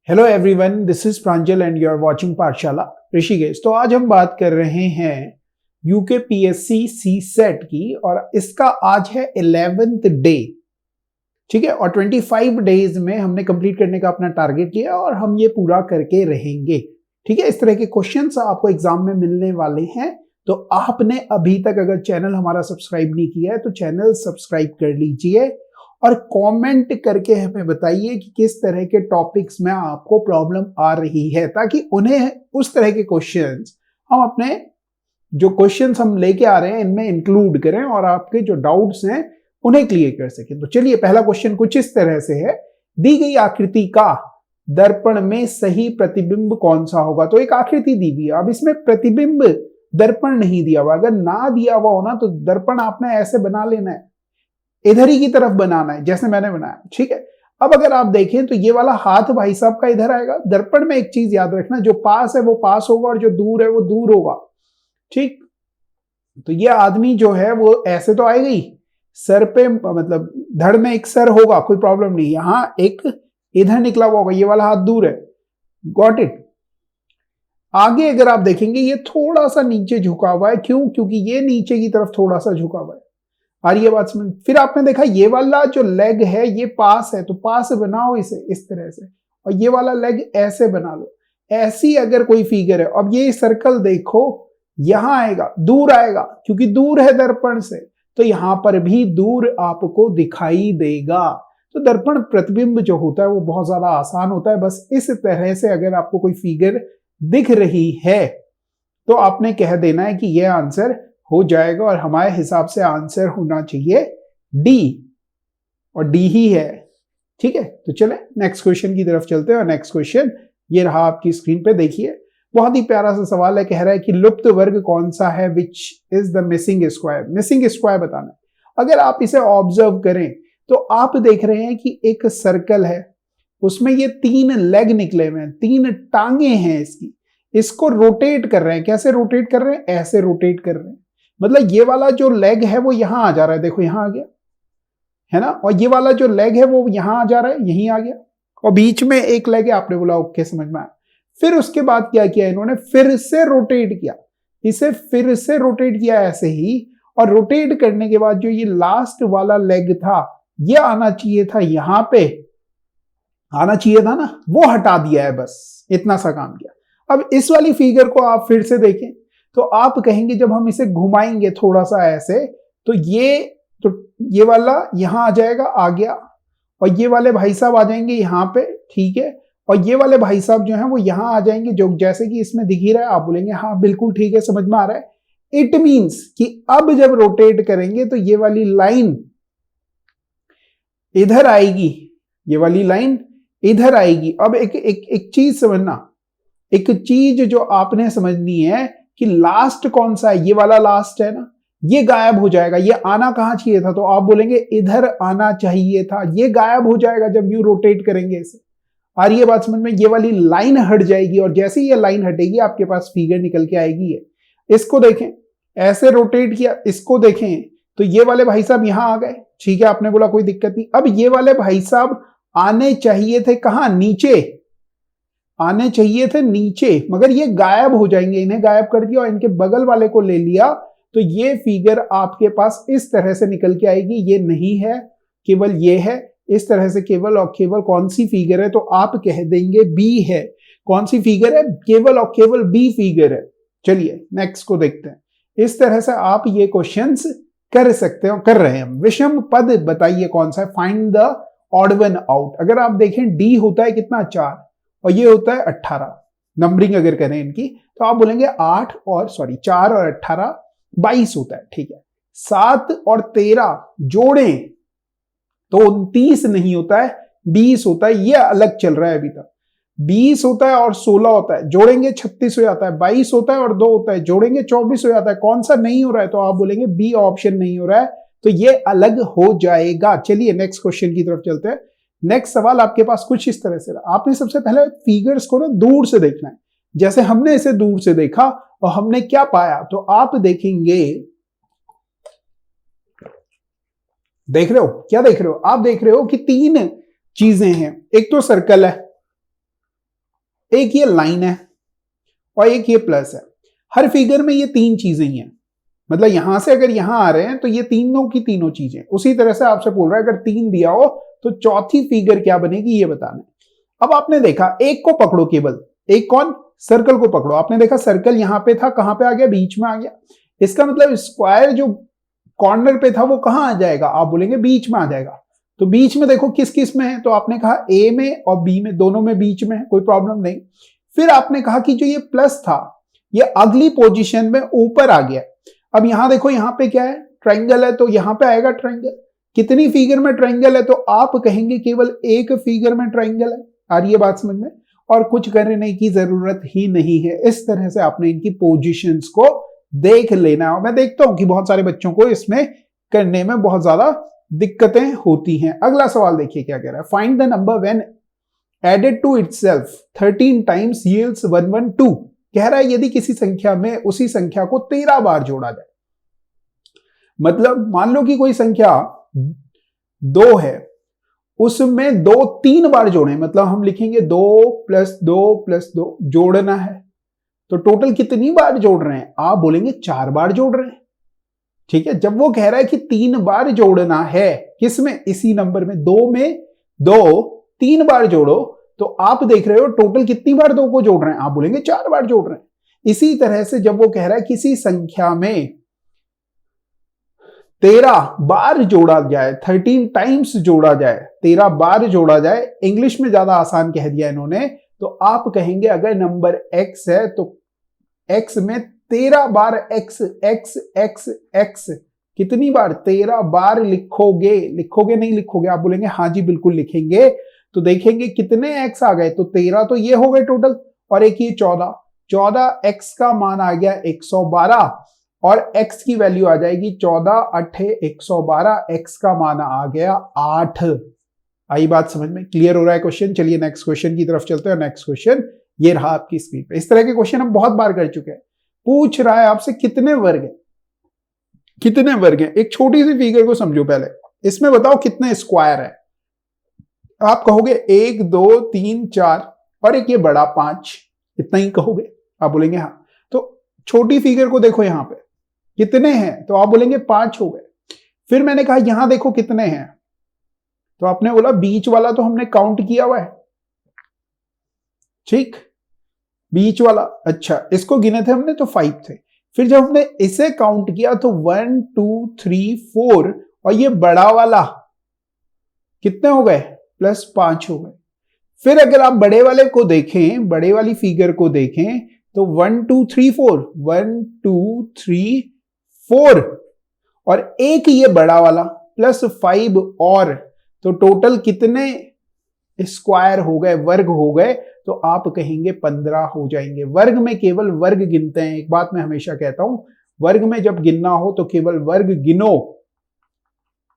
Hello everyone, this is Pranjal and you are watching Pathshala Rishikesh. तो आज हम बात कर रहे हैं यूके पीएससी सी सेट की और इसका आज है 11th डे। ठीक है, और 25 डेज में हमने कंप्लीट करने का अपना टारगेट लिया और हम ये पूरा करके रहेंगे। ठीक है, इस तरह के क्वेश्चंस आपको एग्जाम में मिलने वाले हैं। तो आपने अभी तक अगर चैनल हमारा सब्सक्राइब नहीं किया है तो चैनल सब्सक्राइब कर लीजिए और कमेंट करके हमें बताइए कि किस तरह के टॉपिक्स में आपको प्रॉब्लम आ रही है, ताकि उन्हें उस तरह के क्वेश्चंस हम अपने जो क्वेश्चंस हम लेके आ रहे हैं इनमें इंक्लूड करें और आपके जो डाउट्स हैं उन्हें क्लियर कर सकें। तो चलिए, पहला क्वेश्चन कुछ इस तरह से है, दी गई आकृति का दर्पण में सही प्रतिबिंब कौन सा होगा। तो एक आकृति दी हुई है, अब इसमें प्रतिबिंब दर्पण नहीं दिया हुआ। अगर ना दिया हुआ हो ना तो दर्पण आपने ऐसे बना लेना है, इधर ही की तरफ बनाना है जैसे मैंने बनाया। ठीक है, अब अगर आप देखें तो ये वाला हाथ भाई साहब का इधर आएगा। दर्पण में एक चीज याद रखना, जो पास है वो पास होगा और जो दूर है वो दूर होगा। ठीक, तो ये आदमी जो है वो ऐसे तो आएगा ही, सर पे मतलब धड़ में एक सर होगा, कोई प्रॉब्लम नहीं। यहां एक इधर निकला हुआ होगा, ये वाला हाथ दूर है। Got it. आगे अगर आप देखेंगे ये थोड़ा सा नीचे झुका हुआ है, क्यों? क्योंकि ये नीचे की तरफ थोड़ा सा झुका हुआ है। आ रही है बात समझ? फिर आपने देखा ये वाला जो लेग है ये पास है, तो पास बनाओ इसे इस तरह से, और ये वाला लेग ऐसे बना लो। ऐसी अगर कोई फिगर है, अब ये सर्कल देखो यहां आएगा, दूर आएगा क्योंकि दूर है दर्पण से, तो यहां पर भी दूर आपको दिखाई देगा। तो दर्पण प्रतिबिंब जो होता है वो बहुत ज्यादा आसान होता है। बस इस तरह से अगर आपको कोई फिगर दिख रही है तो आपने कह देना है कि यह आंसर हो जाएगा, और हमारे हिसाब से आंसर होना चाहिए डी, और डी ही है। ठीक है, तो चले नेक्स्ट क्वेश्चन की तरफ चलते हैं। और नेक्स्ट क्वेश्चन ये रहा आपकी स्क्रीन पे, देखिए बहुत ही प्यारा सा सवाल है। कह रहा है कि लुप्त वर्ग कौन सा है, which is the missing square. Missing square बताना है। अगर आप इसे ऑब्जर्व करें तो आप देख रहे हैं कि एक सर्कल है, उसमें ये 3 लेग निकले हुए हैं, 3 टांगे हैं इसकी। इसको रोटेट कर रहे हैं। कैसे रोटेट कर रहे हैं? ऐसे रोटेट कर रहे हैं। मतलब ये वाला जो लेग है वो यहां आ जा रहा है, देखो यहां आ गया है ना, और ये वाला जो लेग है वो यहां आ जा रहा है, यहीं आ गया, और बीच में एक लेग है। आपने बोला ओके, समझ में आया। फिर उसके बाद क्या किया इन्होंने, फिर से रोटेट किया, इसे फिर से रोटेट किया ऐसे ही, और रोटेट करने के बाद जो ये लास्ट वाला लेग था ये आना चाहिए था यहां पे, आना चाहिए था ना, वो हटा दिया है। बस इतना सा काम किया। अब इस वाली फिगर को आप फिर से देखें तो आप कहेंगे जब हम इसे घुमाएंगे थोड़ा सा ऐसे तो ये वाला यहां आ जाएगा, आ गया, और ये वाले भाई साहब आ जाएंगे यहां पे। ठीक है, और ये वाले भाई साहब जो हैं वो यहां आ जाएंगे, जो जैसे कि इसमें दिख ही रहा है। आप बोलेंगे हाँ बिल्कुल ठीक है, समझ में आ रहा है। इट मींस कि अब जब रोटेट करेंगे तो ये वाली लाइन इधर आएगी, ये वाली लाइन इधर आएगी। अब एक चीज समझना, एक चीज जो आपने समझनी है कि लास्ट कौन सा है, ये वाला लास्ट है ना, ये गायब हो जाएगा। ये आना कहां चाहिए था, तो आप बोलेंगे इधर आना चाहिए था, ये गायब हो जाएगा जब यू रोटेट करेंगे इसे। और ये बात समझ में, ये वाली लाइन हट जाएगी, और जैसे ही ये लाइन हटेगी आपके पास फिगर निकल के आएगी। है, इसको देखें, ऐसे रोटेट किया, इसको देखें तो ये वाले भाई साहब यहां आ गए। ठीक है, आपने बोला कोई दिक्कत नहीं। अब ये वाले भाई साहब आने चाहिए थे कहां, नीचे आने चाहिए थे नीचे, मगर ये गायब हो जाएंगे। इन्हें गायब कर दिया और इनके बगल वाले को ले लिया, तो ये फिगर आपके पास इस तरह से निकल के आएगी। ये नहीं है, केवल ये है। इस तरह से केवल और केवल कौन सी फिगर है, तो आप कह देंगे बी है। कौन सी फिगर है? केवल और केवल बी फिगर है। चलिए नेक्स्ट को देखते हैं। इस तरह से आप ये क्वेश्चंस कर सकते हो, कर रहे हैं। विषम पद बताइए कौन सा है, find the odd one out. अगर आप देखें डी होता है कितना, 4, और ये होता है 18। नंबरिंग अगर करें इनकी तो आप बोलेंगे 4 और 18 22 होता है। ठीक है, 7 और 13 जोड़ें तो 29 नहीं होता है, 20 होता है। ये अलग चल रहा है अभी तक। 20 होता है और 16 होता है, जोड़ेंगे 36 हो जाता है। 22 होता है और 2 होता है, जोड़ेंगे 24 हो जाता है। कौन सा नहीं हो रहा है, तो आप बोलेंगे बी ऑप्शन नहीं हो रहा है, तो ये अलग हो जाएगा। चलिए नेक्स्ट क्वेश्चन की तरफ चलते हैं। नेक्स्ट सवाल आपके पास कुछ इस तरह से रहा। आपने सबसे पहले फिगर्स को ना दूर से देखना है, जैसे हमने इसे दूर से देखा और हमने क्या पाया, तो आप देखेंगे, देख रहे हो क्या देख रहे हो? आप देख रहे हो कि 3 चीजें हैं। एक तो सर्कल है, एक ये लाइन है और एक ये प्लस है। हर फिगर में ये तीन चीजें ही हैं, मतलब यहां से अगर यहां आ रहे हैं तो ये तीनों की तीनों चीजें। उसी तरह से आपसे बोल रहा है अगर 3 दिया हो तो चौथी फिगर क्या बनेगी ये बताना है। अब आपने देखा एक को पकड़ो, केवल एक कौन, सर्कल को पकड़ो। आपने देखा सर्कल यहां पे था, कहां पे आ गया, बीच में आ गया। इसका मतलब स्क्वायर जो कॉर्नर पे था वो कहां आ जाएगा, आप बोलेंगे बीच में आ जाएगा। तो बीच में देखो किस किस में है, तो आपने कहा ए में और बी में, दोनों में बीच में है, कोई प्रॉब्लम नहीं। फिर आपने कहा कि जो ये प्लस था ये अगली पोजीशन में ऊपर आ गया। अब यहां देखो, यहां पे क्या है, ट्रायंगल है, तो यहां पे आएगा ट्रायंगल। कितनी फिगर में ट्रायंगल है, तो आप कहेंगे केवल एक फिगर में ट्रायंगल है। आ रही है बात समझ में, और कुछ करने की जरूरत ही नहीं है। इस तरह से आपने इनकी पोजीशंस को देख लेना है। मैं देखता हूं कि बहुत सारे बच्चों को इसमें करने में बहुत ज्यादा दिक्कतें होती हैं। अगला सवाल देखिए क्या कह रहा है, find the number when added to itself 13 times yields 112। कह रहा है यदि किसी संख्या में उसी संख्या को 13 बार जोड़ा जाए, मतलब मान लो कि कोई संख्या 2 है, उसमें 2 3 बार जोड़े, मतलब हम लिखेंगे 2 + 2 + 2 जोड़ना है, तो टोटल कितनी बार जोड़ रहे हैं, आप बोलेंगे 4 बार जोड़ रहे हैं। ठीक है, जब वो कह रहा है कि 3 बार जोड़ना है, किसमें, इसी नंबर में, 2 में 2 3 बार जोड़ो, तो आप देख रहे हो टोटल कितनी बार 2 को जोड़ रहे हैं, आप बोलेंगे 4 बार जोड़ रहे हैं। इसी तरह से जब वो कह रहा है किसी संख्या में 13 बार जोड़ा जाए, 13 टाइम्स जोड़ा जाए, 13 बार जोड़ा जाए, इंग्लिश में ज्यादा आसान कह दिया इन्होंने, तो आप कहेंगे अगर नंबर x है तो x में 13 बार x x x x, कितनी बार, 13 बार लिखोगे, लिखोगे नहीं लिखोगे, आप बोलेंगे हाँ जी बिल्कुल लिखेंगे। तो देखेंगे कितने x आ गए, तो 13 तो ये हो गए टोटल, और एक ये 14, 14 x का मान आ गया 112, और x की वैल्यू आ जाएगी 14 8 112, x का मान आ गया 8। आई बात समझ में, क्लियर हो रहा है क्वेश्चन। चलिए नेक्स्ट क्वेश्चन की तरफ चलते हैं। नेक्स्ट क्वेश्चन ये रहा आपकी स्क्रीन पे। इस तरह के क्वेश्चन हम बहुत बार कर चुके हैं। पूछ रहा है आपसे कितने वर्ग है, कितने वर्ग है। एक छोटी सी फिगर को समझो पहले, इसमें बताओ कितने स्क्वायर है। आप कहोगे 1 2 3 4 और एक ये बड़ा 5, इतना ही कहोगे, आप बोलेंगे हाँ। तो छोटी फिगर को देखो यहां पे कितने हैं, तो आप बोलेंगे 5 हो गए। फिर मैंने कहा यहां देखो कितने हैं, तो आपने बोला बीच वाला तो हमने काउंट किया हुआ है, ठीक, बीच वाला, अच्छा इसको गिने थे हमने तो 5 थे। फिर जब हमने इसे काउंट किया तो 1 2 3 4, और ये बड़ा वाला कितने हो गए, +5 हो गए। फिर अगर आप बड़े वाले को देखें, बड़े वाली फिगर को देखें, तो 1 2 3 4, 1 2 3 4, और एक ये बड़ा वाला +5 और, तो टोटल कितने स्क्वायर हो गए, वर्ग हो गए, तो आप कहेंगे 15 हो जाएंगे। वर्ग में केवल वर्ग गिनते हैं। एक बात मैं हमेशा कहता हूं, वर्ग में जब गिनना हो तो केवल वर्ग गिनो,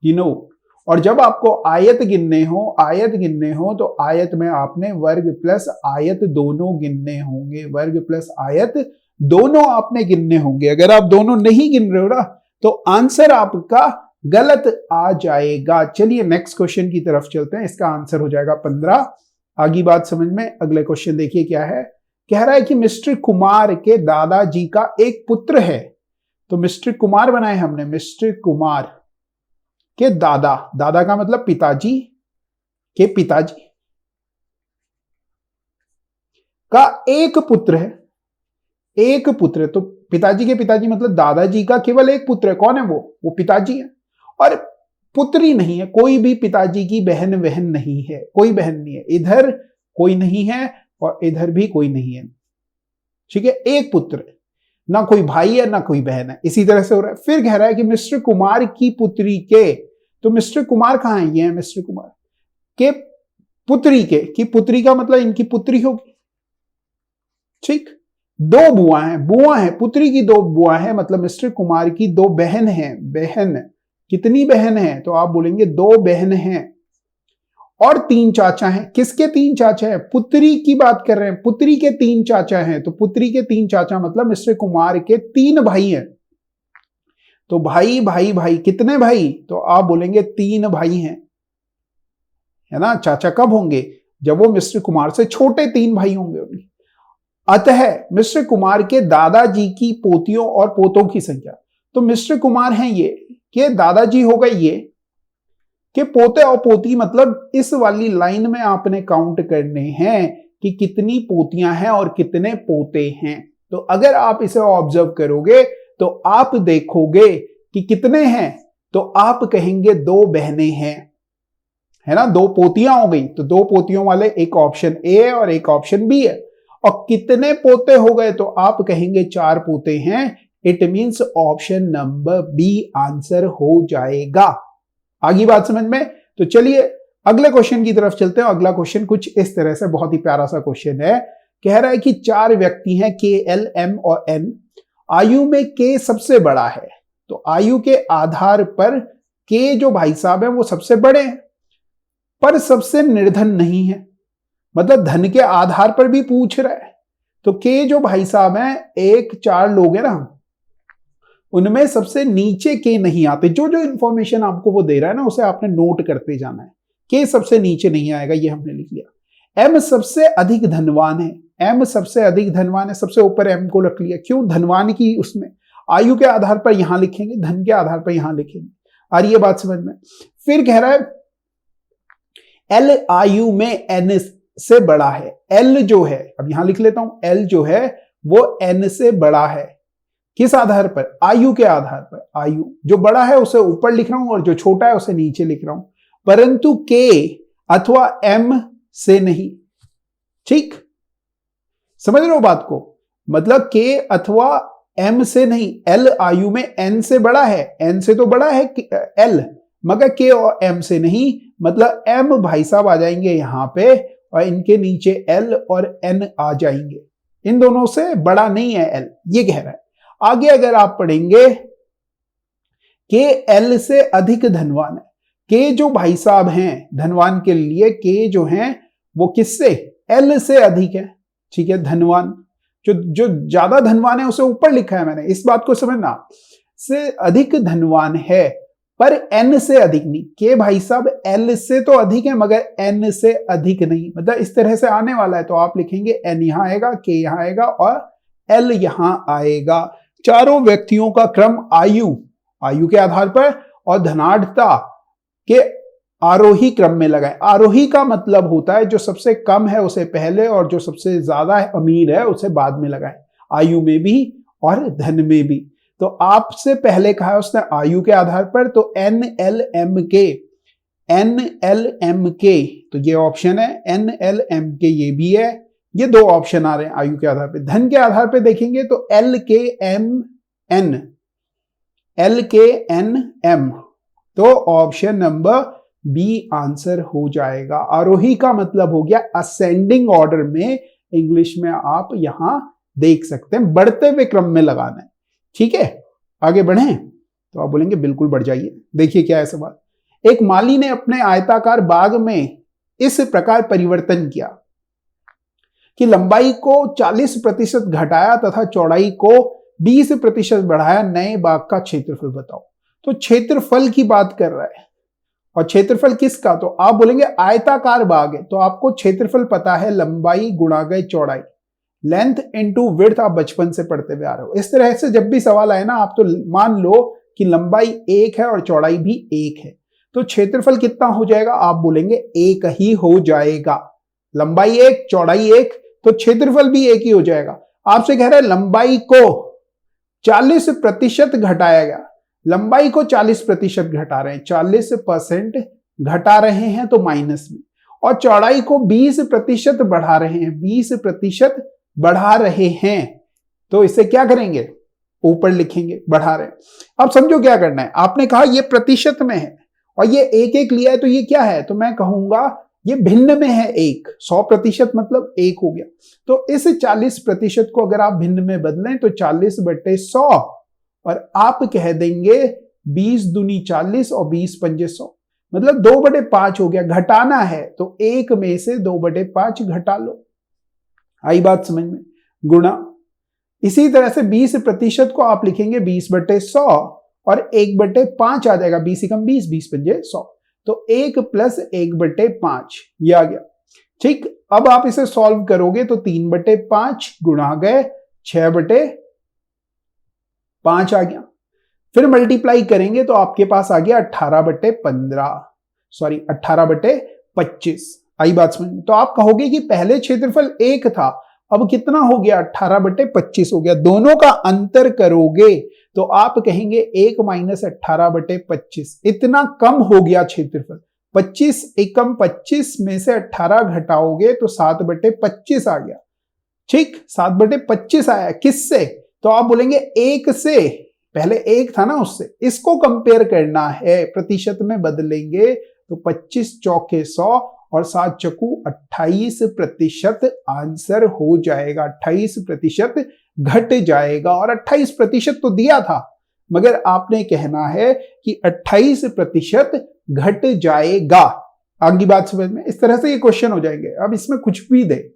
गिनो। और जब आपको आयत गिनने हो, आयत गिनने हो, तो आयत में आपने वर्ग प्लस आयत दोनों गिनने होंगे, वर्ग प्लस आयत दोनों आपने गिनने होंगे। अगर आप दोनों नहीं गिन रहे हो ना, तो आंसर आपका गलत आ जाएगा। चलिए नेक्स्ट क्वेश्चन की तरफ चलते हैं। इसका आंसर हो जाएगा 15। आगे बात समझ में। अगले क्वेश्चन देखिए क्या है। कह रहा है कि मिस्टर कुमार के दादाजी का एक पुत्र है। तो मिस्टर कुमार बनाए हमने, मिस्टर कुमार के दादा, दादा का मतलब पिताजी के पिताजी का एक पुत्र है, एक पुत्र। तो पिताजी के पिताजी मतलब दादाजी का केवल एक पुत्र है। कौन है वो पिताजी है। और पुत्री नहीं है, कोई भी पिताजी की बहन वहन नहीं है, कोई बहन नहीं है, इधर कोई नहीं है और इधर भी कोई नहीं है, ठीक है, एक पुत्र है, ना कोई भाई है ना कोई बहन है। इसी तरह से हो रहा है। फिर कह रहा है कि मिस्टर कुमार की पुत्री के, तो मिस्टर कुमार कहां है, ये है मिस्टर कुमार के पुत्री के, की पुत्री का मतलब इनकी पुत्री होगी, ठीक। 2 बुआ हैं, बुआ है, पुत्री की 2 बुआ है, मतलब मिस्टर कुमार की 2 बहन हैं। बहन कितनी बहन है, तो आप बोलेंगे 2 बहन हैं, और 3 चाचा हैं। किसके 3 चाचा हैं, पुत्री की बात कर रहे हैं, पुत्री के 3 चाचा हैं। तो पुत्री के 3 चाचा मतलब मिस्टर कुमार के 3 भाई हैं। तो भाई भाई भाई, कितने भाई, तो आप बोलेंगे 3 भाई हैं, है ना। चाचा कब होंगे, जब वो मिस्टर कुमार से छोटे 3 भाई होंगे उनके। अतः मिस्टर कुमार के दादाजी की पोतियों और पोतों की संख्या, तो मिस्टर कुमार हैं ये, कि दादाजी हो गए ये, कि पोते और पोती, मतलब इस वाली लाइन में आपने काउंट करने हैं कि कितनी पोतियां हैं और कितने पोते हैं। तो अगर आप इसे ऑब्जर्व करोगे तो आप देखोगे कि कितने हैं, तो आप कहेंगे 2 बहनें हैं, है ना, 2 पोतियां हो गई, तो 2 पोतियों वाले एक ऑप्शन ए है और एक ऑप्शन बी है। और कितने पोते हो गए, तो आप कहेंगे 4 पोते हैं। It means option number B answer हो जाएगा। आगे बात समझ में? तो चलिए अगले क्वेश्चन की तरफ चलते हैं। अगला क्वेश्चन कुछ इस तरह से, बहुत ही प्यारा सा क्वेश्चन है। कह रहा है कि 4 व्यक्ति हैं, के, एल, एम और एन। आयु में के सबसे बड़ा है, तो आयु के आधार पर के जो भाई साहब हैं वो सबसे बड़े हैं, पर सबसे निर्धन नहीं है। मतलब धन के आधार पर भी पूछ रहा है। तो के जो भाई साहब हैं, 4 लोग हैं ना, उनमें सबसे नीचे के नहीं आते। जो जो इंफॉर्मेशन आपको वो दे रहा है ना, उसे आपने नोट करते जाना है। के सबसे नीचे नहीं आएगा, ये हमने लिख लिया। एम सबसे अधिक धनवान है, एम सबसे अधिक धनवान है, सबसे ऊपर एम को रख लिया। क्यों? धनवान की उसमें आयु के आधार पर यहां लिखेंगे, धन के आधार पर यहां लिखेंगे। और ये बात समझ में? फिर कह रहा है एल आयु में एन से बड़ा है। एल जो है, अब यहां लिख लेता हूं, एल जो है वो एन से बड़ा है। किस आधार पर? आयु के आधार पर। आयु जो बड़ा है उसे ऊपर लिख रहा हूं और जो छोटा है उसे नीचे लिख रहा हूं, परंतु के अथवा एम से नहीं। ठीक, समझ रहे हो बात को? मतलब के अथवा एम से नहीं। एल आयु में एन से बड़ा है, एन से तो बड़ा है एल, मगर के और एम से नहीं। मतलब एम भाई साहब आ जाएंगे यहां पे और इनके नीचे एल और एन आ जाएंगे। इन दोनों से बड़ा नहीं है एल, ये कह रहा है। आगे अगर आप पढ़ेंगे के एल से अधिक धनवान है। के जो भाई साहब हैं धनवान के लिए, के जो हैं वो किससे? एल से अधिक है। ठीक है, धनवान जो ज्यादा धनवान है उसे ऊपर लिखा है मैंने, इस बात को समझना। से अधिक धनवान है पर एन से अधिक नहीं। के भाई साहब एल से तो अधिक है मगर एन से अधिक नहीं। मतलब इस तरह से आने वाला है, तो आप लिखेंगे एन यहां आएगा, के यहां आएगा और एल यहां आएगा। चारों व्यक्तियों का क्रम आयु के आधार पर और धनाढ़ता के आरोही क्रम में लगाएं। आरोही का मतलब होता है जो सबसे कम है उसे पहले और जो सबसे ज्यादा अमीर है उसे बाद में लगाएं, आयु में भी और धन में भी। तो आपसे पहले कहा है उसने आयु के आधार पर, तो एन एल एम के, तो ये ऑप्शन है। एन एल एम के ये भी है। ये 2 ऑप्शन आ रहे हैं आयु के आधार पर। धन के आधार पर देखेंगे तो एल के एन एम, तो ऑप्शन नंबर बी आंसर हो जाएगा। आरोही का मतलब हो गया असेंडिंग ऑर्डर में, इंग्लिश में आप यहां देख सकते हैं, बढ़ते हुए क्रम में लगाना है। ठीक है, आगे बढ़ें तो आप बोलेंगे बिल्कुल बढ़ जाइए। देखिए क्या है सवाल। एक माली ने अपने आयताकार बाग में इस प्रकार परिवर्तन किया कि लंबाई को 40% घटाया तथा चौड़ाई को 20% बढ़ाया। नए बाग का क्षेत्रफल बताओ। तो क्षेत्रफल की बात कर रहा है, और क्षेत्रफल किसका? तो आप बोलेंगे आयताकार बाग है, तो आपको क्षेत्रफल पता है, लंबाई गुणा गए चौड़ाई, लेंथ इनटू विड्थ, आप बचपन से पढ़ते हुए आ रहे हो। इस तरह से जब भी सवाल आए ना, आप तो मान लो कि लंबाई 1 है और चौड़ाई भी 1 है, तो क्षेत्रफल कितना हो जाएगा? आप बोलेंगे 1 ही हो जाएगा। लंबाई 1 चौड़ाई 1, तो क्षेत्रफल भी 1 ही हो जाएगा। आपसे कह रहे हैं लंबाई को 40% घटाया गया, लंबाई को 40% घटा रहे हैं, 40% घटा रहे हैं तो माइनस में, और चौड़ाई को 20% बढ़ा रहे हैं, 20% बढ़ा रहे हैं, तो इसे क्या करेंगे? ऊपर लिखेंगे, बढ़ा रहे हैं। अब समझो क्या करना है। आपने कहा ये प्रतिशत में है और ये 1 लिया है, तो ये क्या है? तो मैं कहूंगा ये भिन्न में है 1। 100% मतलब 1 हो गया। तो इस 40% को अगर आप भिन्न में बदलें तो 40/100, और आप कह देंगे 20 दूनी 40 और 20 पंजे 100, मतलब 2/5 हो गया। घटाना है तो 1 में से 2/5 घटा लो। आई बात समझ में? गुणा, इसी तरह से 20% को आप लिखेंगे 20/100 और 1/5 आ जाएगा। 20 एकम 20, 20 पंजे 100, तो 1 + 1/5 ये आ गया। ठीक, अब आप इसे सॉल्व करोगे तो 3/5 गुणा गए 6/5 आ गया। फिर मल्टीप्लाई करेंगे तो आपके पास आ गया 18/15, सॉरी 18/25। आई बात समझ में? तो आप कहोगे कि पहले क्षेत्रफल 1 था, अब कितना हो गया? 18/25 हो गया। दोनों का अंतर करोगे तो आप कहेंगे 1 माइनस 18/25, इतना कम हो गया क्षेत्रफल। 25 एकम 25 में से 18 घटाओगे तो 7/25 आ गया। ठीक, 7/25 आया। किससे? तो आप बोलेंगे 1 से, पहले 1 था ना, उससे इसको कंपेयर करना है, प्रतिशत में बदलेंगे तो 25 चौके 100 और 7 चकू 28% आंसर हो जाएगा। 28% घट जाएगा, और 28% तो दिया था, मगर आपने कहना है कि 28% घट जाएगा। आगे बात समझ में? इस तरह से ये क्वेश्चन हो जाएंगे। अब इसमें कुछ भी दे,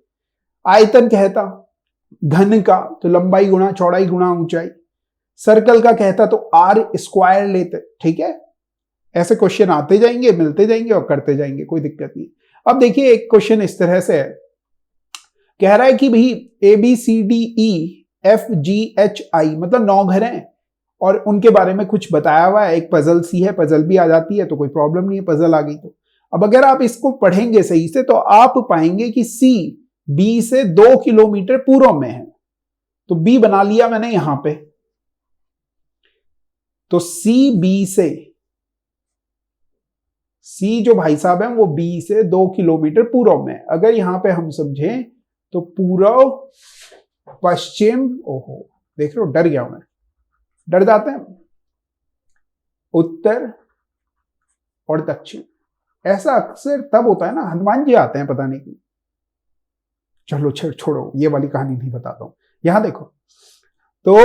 आयतन कहता घन का तो लंबाई गुणा चौड़ाई गुणा ऊंचाई, सर्कल का कहता तो आर स्क्वायर लेते। ठीक है, ऐसे क्वेश्चन आते जाएंगे, मिलते जाएंगे और करते जाएंगे, कोई दिक्कत नहीं। अब देखिए एक क्वेश्चन इस तरह से है, कह रहा है कि भाई ABCDEFGHI मतलब 9 घर हैं और उनके बारे में कुछ बताया हुआ है। एक पजल सी है, पजल भी आ जाती है तो कोई प्रॉब्लम नहीं है, पजल आ गई तो। अब अगर आप इसको पढ़ेंगे सही से तो आप पाएंगे कि C B से 2 किलोमीटर पूर्व में है, तो B बना लिया मैंने यहां पे। तो C जो भाई साहब है वो B से 2 किलोमीटर पूर्व में। अगर यहां पे हम समझें तो पूर्व पश्चिम, ओहो देख रहे हो डर गया मैं, डर जाते हैं, उत्तर और दक्षिण। ऐसा अक्सर तब होता है ना, हनुमान जी आते हैं पता नहीं क्यों। चलो छोड़ो, ये वाली कहानी नहीं बताता हूं। यहां देखो तो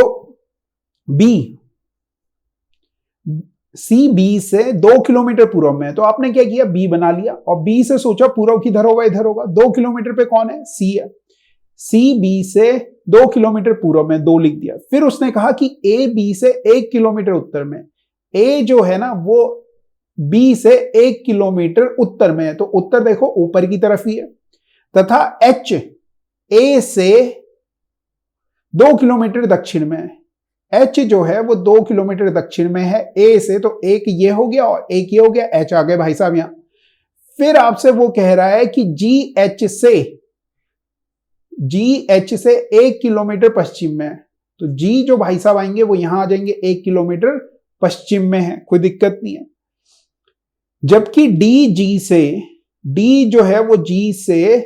CB से 2 किलोमीटर पूर्व में है, तो आपने क्या किया? B बना लिया और B से सोचा पूर्व किधर होगा? इधर होगा। 2 किलोमीटर पे कौन है? C है। CB से 2 किलोमीटर पूर्व में 2 लिख दिया। फिर उसने कहा कि AB से 1 किलोमीटर उत्तर में। A जो है ना वो B से 1 किलोमीटर उत्तर में है, तो उत्तर देखो ऊपर की तरफ ही है। तथा H A से 2 किलोमीटर दक्षिण में है। H जो है वो 2 किलोमीटर दक्षिण में है A से, तो एक ये हो गया और एक ये हो गया, H आ गए भाई साहब यहां। फिर आपसे वो कह रहा है कि GH से 1 किलोमीटर पश्चिम में है, तो G जो भाई साहब आएंगे वो यहां आ जाएंगे, 1 किलोमीटर पश्चिम में है, कोई दिक्कत नहीं है। जबकि D जो है वो G से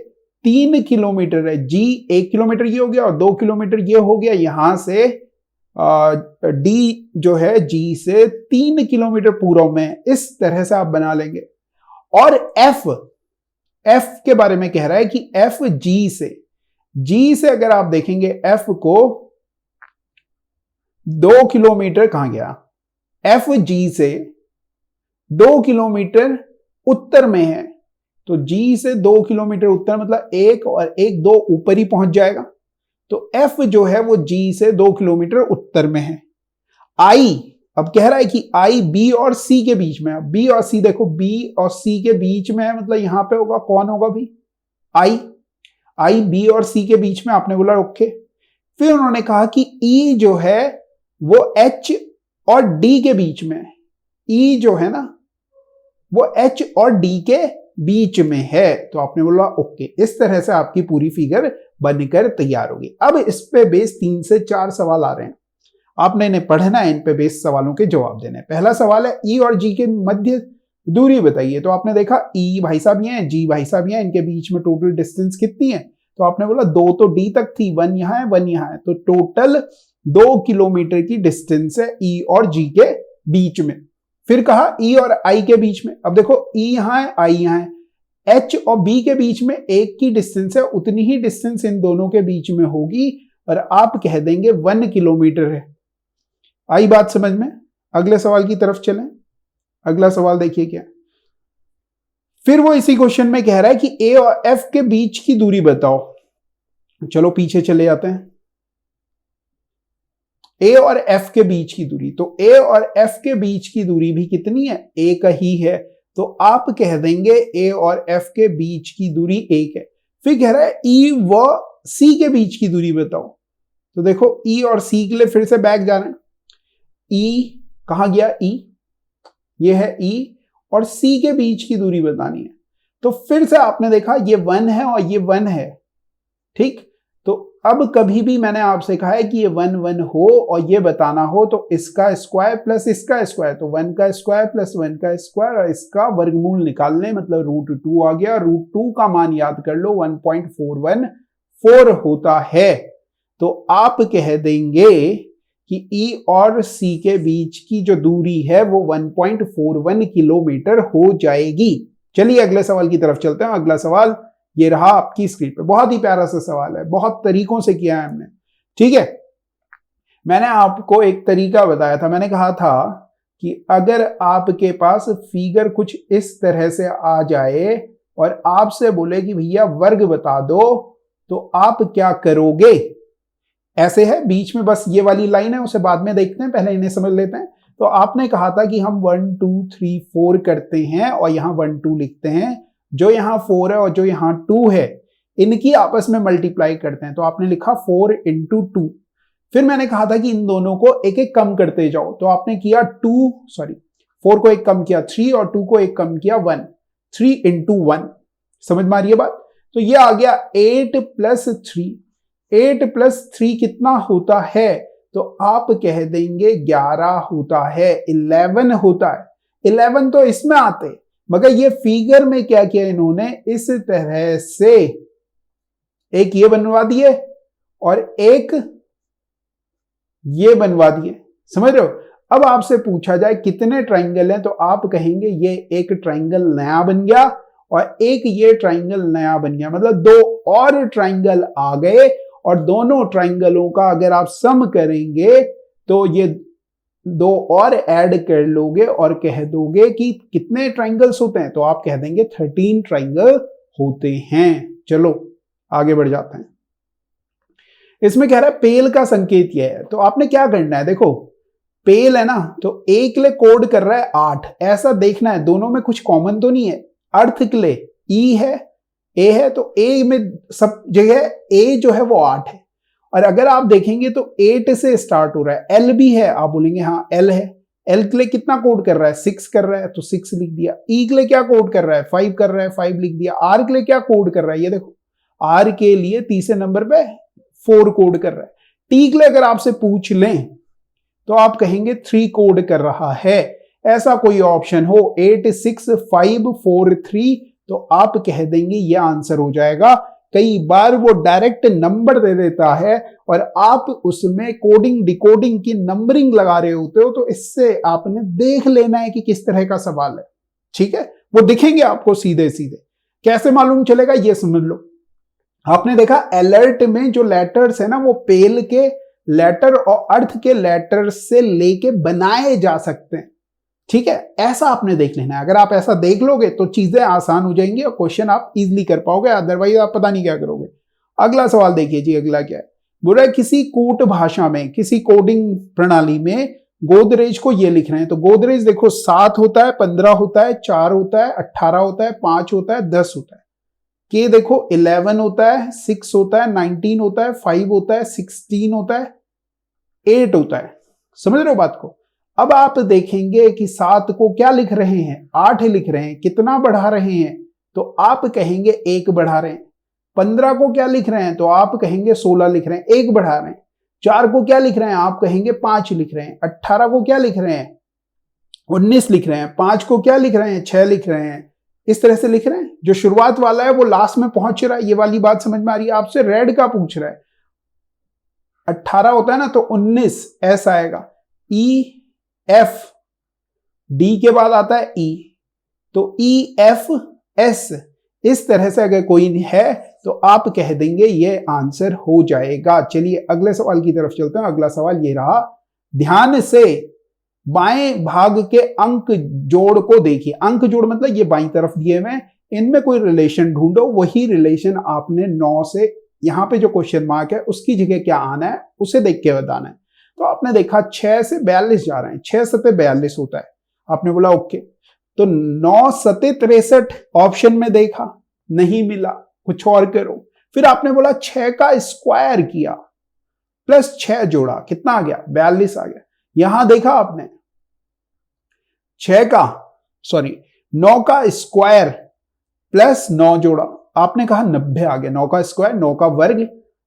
3 किलोमीटर है। G 1 किलोमीटर ये हो गया और 2 किलोमीटर ये हो गया। यहां से D जो है G से 3 किलोमीटर पूर्व में। इस तरह से आप बना लेंगे। और F के बारे में कह रहा है कि F G से अगर आप देखेंगे F को 2 किलोमीटर, कहां गया? F G से 2 किलोमीटर उत्तर में है, तो G से 2 किलोमीटर उत्तर मतलब 1 और 1 2 ऊपर ही पहुंच जाएगा। तो F जो है वो G से 2 किलोमीटर उत्तर में है। I अब कह रहा है कि I B और C के बीच में है। B और C देखो, B और C के बीच में है, मतलब यहां पे होगा, कौन होगा भी? I B और C के बीच में, आपने बोला ओके। फिर उन्होंने कहा कि E जो है वो H और D के बीच में है। E जो है ना वो H और D के बीच में है, तो आपने बोला ओके। इस तरह से आपकी पूरी फिगर बनकर तैयार होगी। अब इस पे बेस 3 से 4 सवाल आ रहे हैं, आपने इन्हें पढ़ना है, इन पे बेस सवालों के जवाब देने हैं। पहला सवाल है E और G के मध्य दूरी बताइए। तो आपने देखा E भाई साहब ये है, G भाई साहब ये है, इनके बीच में टोटल डिस्टेंस कितनी है? तो आपने बोला 2 तो D तक थी, 1 यहां है 1 यहां है, तो टोटल 2 किलोमीटर की डिस्टेंस है E और G के बीच में। फिर कहा E और I के बीच में। अब देखो E यहां है, I यहां है, H और B के बीच में 1 की डिस्टेंस है, उतनी ही डिस्टेंस इन दोनों के बीच में होगी और आप कह देंगे 1 किलोमीटर है। आई बात समझ में? अगले सवाल की तरफ चलें। अगला सवाल देखिए क्या, फिर वो इसी क्वेश्चन में कह रहा है कि A और F के बीच की दूरी बताओ। चलो पीछे चले जाते हैं। A और F के बीच की दूरी, तो A और F के बीच की दूरी भी कितनी है? 1 ही है। तो आप कह देंगे ए और एफ के बीच की दूरी 1 है। फिर कह रहा है ई व सी के बीच की दूरी बताओ। तो देखो ई और सी के लिए फिर से बैक जाना है। ई कहां गया, ई ये है ई, और सी के बीच की दूरी बतानी है। तो फिर से आपने देखा ये 1 है और ये 1 है, ठीक। तो अब कभी भी मैंने आपसे कहा है कि ये 1 1 हो और ये बताना हो तो इसका स्क्वायर प्लस इसका स्क्वायर, तो 1 का स्क्वायर प्लस 1 का स्क्वायर और इसका वर्गमूल निकाल लें, मतलब √2 आ गया। √2 का मान याद कर लो 1.414 होता है। तो आप कह देंगे कि ई और सी के बीच की जो दूरी है वो 1.41 किलोमीटर हो जाएगी। चलिए अगले सवाल की तरफ चलते हैं। अगला सवाल ये रहा आपकी स्क्रीन पे, बहुत ही प्यारा सा सवाल है, बहुत तरीकों से किया है हमने, ठीक है। मैंने आपको एक तरीका बताया था, मैंने कहा था कि अगर आपके पास फिगर कुछ इस तरह से आ जाए और आपसे बोले कि भैया वर्ग बता दो, तो आप क्या करोगे। ऐसे है, बीच में बस ये वाली लाइन है, उसे बाद में देखते हैं, पहले इन्हें समझ लेते हैं। तो आपने कहा था कि हम 1 2 3 4 करते हैं और यहां 1 2 लिखते हैं, जो यहां 4 है और जो यहां 2 है इनकी आपस में मल्टीप्लाई करते हैं। तो आपने लिखा 4 × 2। फिर मैंने कहा था कि इन दोनों को एक एक कम करते जाओ, तो आपने किया 4 को एक कम किया 3 और 2 को एक कम किया 1, 3 × 1। समझ में आ रही है बात। तो ये आ गया 8 + 3, 8 + 3 कितना होता है, तो आप कह देंगे 11 होता है, 11 होता है। 11 तो इसमें आते, मगर ये फिगर में क्या किया इन्होंने, इस तरह से एक ये बनवा दिए और एक ये बनवा दिए, समझ रहे हो। अब आपसे पूछा जाए कितने ट्राइंगल हैं, तो आप कहेंगे ये एक ट्राइंगल नया बन गया और एक ये ट्राइंगल नया बन गया, मतलब 2 और ट्राइंगल आ गए। और दोनों ट्राइंगलों का अगर आप सम करेंगे तो ये 2 और ऐड कर लोगे और कह दोगे कि कितने ट्राइंगल्स होते हैं, तो आप कह देंगे 13 ट्राइंगल होते हैं। चलो आगे बढ़ जाते हैं। इसमें कह रहा है पेल का संकेत यह है, तो आपने क्या करना है, देखो पेल है ना, तो एक ले कोड कर रहा है 8, ऐसा देखना है दोनों में कुछ कॉमन तो नहीं है। अर्थ के लिए ई है, ए है, तो ए में सब जगह ए जो है वो 8 है। और अगर आप देखेंगे तो 8 से स्टार्ट हो रहा है, एल भी है, आप बोलेंगे हाँ एल है। एल के लिए कितना कोड कर रहा है, 6 कर रहा है, तो 6 लिख दिया। ई के लिए क्या कोड कर रहा है, 5 कर रहा है, 5 लिख दिया। आर के लिए क्या कोड कर रहा है, ये देखो आर के लिए तीसरे नंबर पे 4 कोड कर रहा है। टी के लिए अगर आपसे पूछ लें तो आप कहेंगे 3 कोड कर रहा है। ऐसा कोई ऑप्शन हो 8 6 5 4 3, तो आप कह देंगे ये आंसर हो जाएगा। कई बार वो डायरेक्ट नंबर दे देता है और आप उसमें कोडिंग डिकोडिंग की नंबरिंग लगा रहे होते हो, तो इससे आपने देख लेना है कि किस तरह का सवाल है, ठीक है। वो दिखेंगे आपको सीधे सीधे, कैसे मालूम चलेगा ये समझ लो। आपने देखा अलर्ट में जो लेटर्स है ना, वो पेल के लेटर और अर्थ के लेटर से लेके बनाए जा सकते हैं, ठीक है। ऐसा आपने देख लेना है। अगर आप ऐसा देख लोगे तो चीजें आसान हो जाएंगी और क्वेश्चन आप इजीली कर पाओगे, अदरवाइज आप पता नहीं क्या करोगे। अगला सवाल देखिए जी, अगला क्या है, बोला किसी कूट भाषा में, किसी कोडिंग प्रणाली में गोदरेज को ये लिख रहे हैं। तो गोदरेज देखो 7 होता है, 15 होता है, 4 होता है, 18 होता है, 5 होता है, 10 होता है। के देखो 11 होता है, 6 होता है, 19 होता है, 5 होता है, 16 होता है, 8 होता है। समझ रहे हो बात को। अब आप देखेंगे कि 7 को क्या लिख रहे हैं, 8 लिख रहे हैं, कितना बढ़ा रहे हैं, तो आप कहेंगे 1 बढ़ा रहे हैं। 15 को क्या लिख रहे हैं, तो आप कहेंगे 16 लिख रहे हैं, 1 बढ़ा रहे हैं। 4 को क्या लिख रहे हैं, आप कहेंगे 5 लिख रहे हैं। 18 को क्या लिख रहे हैं, 19 लिख रहे हैं। 5 को क्या लिख रहे हैं, 6 लिख रहे हैं। इस तरह से लिख रहे हैं। जो शुरुआत वाला है वो लास्ट में पहुंच रहा है, ये वाली बात समझ में आ रही है। आपसे रेड का पूछ रहा है, 18 होता है ना, तो 19 ऐसा आएगा। ई एफ, डी के बाद आता है ई, तो ई एफ एस, इस तरह से अगर कोई है तो आप कह देंगे ये आंसर हो जाएगा। चलिए अगले सवाल की तरफ चलते हैं। अगला सवाल ये रहा, ध्यान से बाएं भाग के अंक जोड़ को देखिए। अंक जोड़ मतलब ये बाईं तरफ दिए हुए, इनमें कोई रिलेशन ढूंढो। वही रिलेशन आपने 9 से यहां पे जो क्वेश्चन मार्क है उसकी जगह क्या आना है उसे देख के बताना है। तो आपने देखा 6 से 42 जा रहे हैं, 6 7 42 होता है। आपने बोला ओके, तो 9 सते 63 ऑप्शन में देखा, नहीं मिला, कुछ और करो। फिर आपने बोला 6 का स्क्वायर किया प्लस 6 जोड़ा, कितना आ गया? 42 आ गया। यहां देखा आपने 9 का स्क्वायर प्लस 9 जोड़ा, आपने कहा 90 आ गया। 9 का स्क्वायर, 9 का वर्ग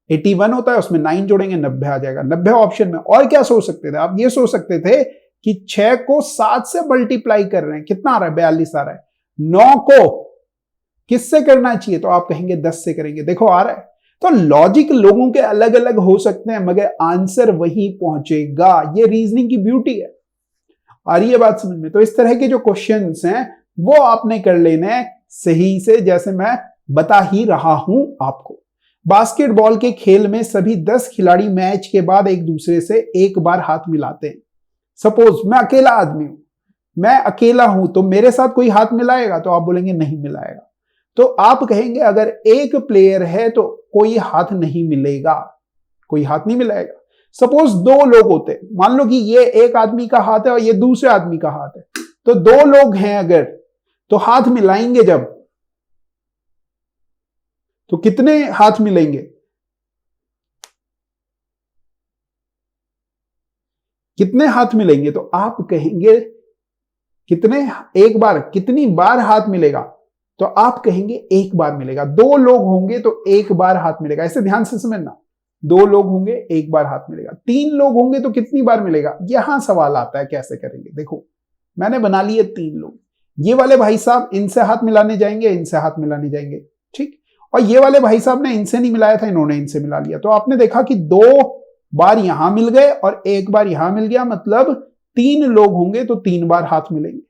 81 होता है, उसमें 9 जोड़ेंगे 90 आ जाएगा। 90 ऑप्शन में। और क्या सोच सकते थे आप? ये सोच सकते थे कि 6 को 7 से मल्टीप्लाई कर रहे हैं, कितना आ रहा है? 42 आ रहा है। 9 को किससे करना चाहिए? तो आप कहेंगे 10 से करेंगे, देखो आ रहा है। तो लॉजिक लोगों के अलग अलग हो सकते हैं, मगर आंसर वही पहुंचेगा। ये रीजनिंग की ब्यूटी है। आ रही है बात समझ में? तो इस तरह के जो क्वेश्चंस हैं वो आपने कर लेने सही से, जैसे मैं बता ही रहा हूं आपको। बास्केटबॉल के खेल में सभी 10 खिलाड़ी मैच के बाद एक दूसरे से एक बार हाथ मिलाते हैं। सपोज मैं अकेला आदमी हूं, मैं अकेला हूं, तो मेरे साथ कोई हाथ मिलाएगा? तो आप बोलेंगे नहीं मिलाएगा। तो आप कहेंगे अगर एक प्लेयर है तो कोई हाथ नहीं मिलेगा, कोई हाथ नहीं मिलाएगा। सपोज 2 लोग होते, मान लो कि ये एक आदमी का हाथ है और ये दूसरे आदमी का हाथ है, तो 2 लोग हैं अगर, तो हाथ मिलाएंगे जब, तो कितने हाथ मिलेंगे? कितने हाथ मिलेंगे? तो आप कहेंगे कितने, एक बार, कितनी बार हाथ मिलेगा? तो आप कहेंगे एक बार मिलेगा। 2 लोग होंगे तो एक बार हाथ मिलेगा, ऐसे ध्यान से समझना। 2 लोग होंगे एक बार हाथ मिलेगा। 3 लोग होंगे तो कितनी बार मिलेगा? यहां सवाल आता है कैसे करेंगे। देखो मैंने बना लिए 3 लोग, ये वाले भाई साहब इनसे हाथ मिलाने जाएंगे, इनसे हाथ मिलाने जाएंगे, ठीक। और ये वाले भाई साहब ने इनसे नहीं मिलाया था, इन्होंने इनसे मिला लिया। तो आपने देखा कि 2 बार यहां मिल गए और एक बार यहां मिल गया, मतलब 3 लोग होंगे तो 3 बार हाथ मिलेंगे।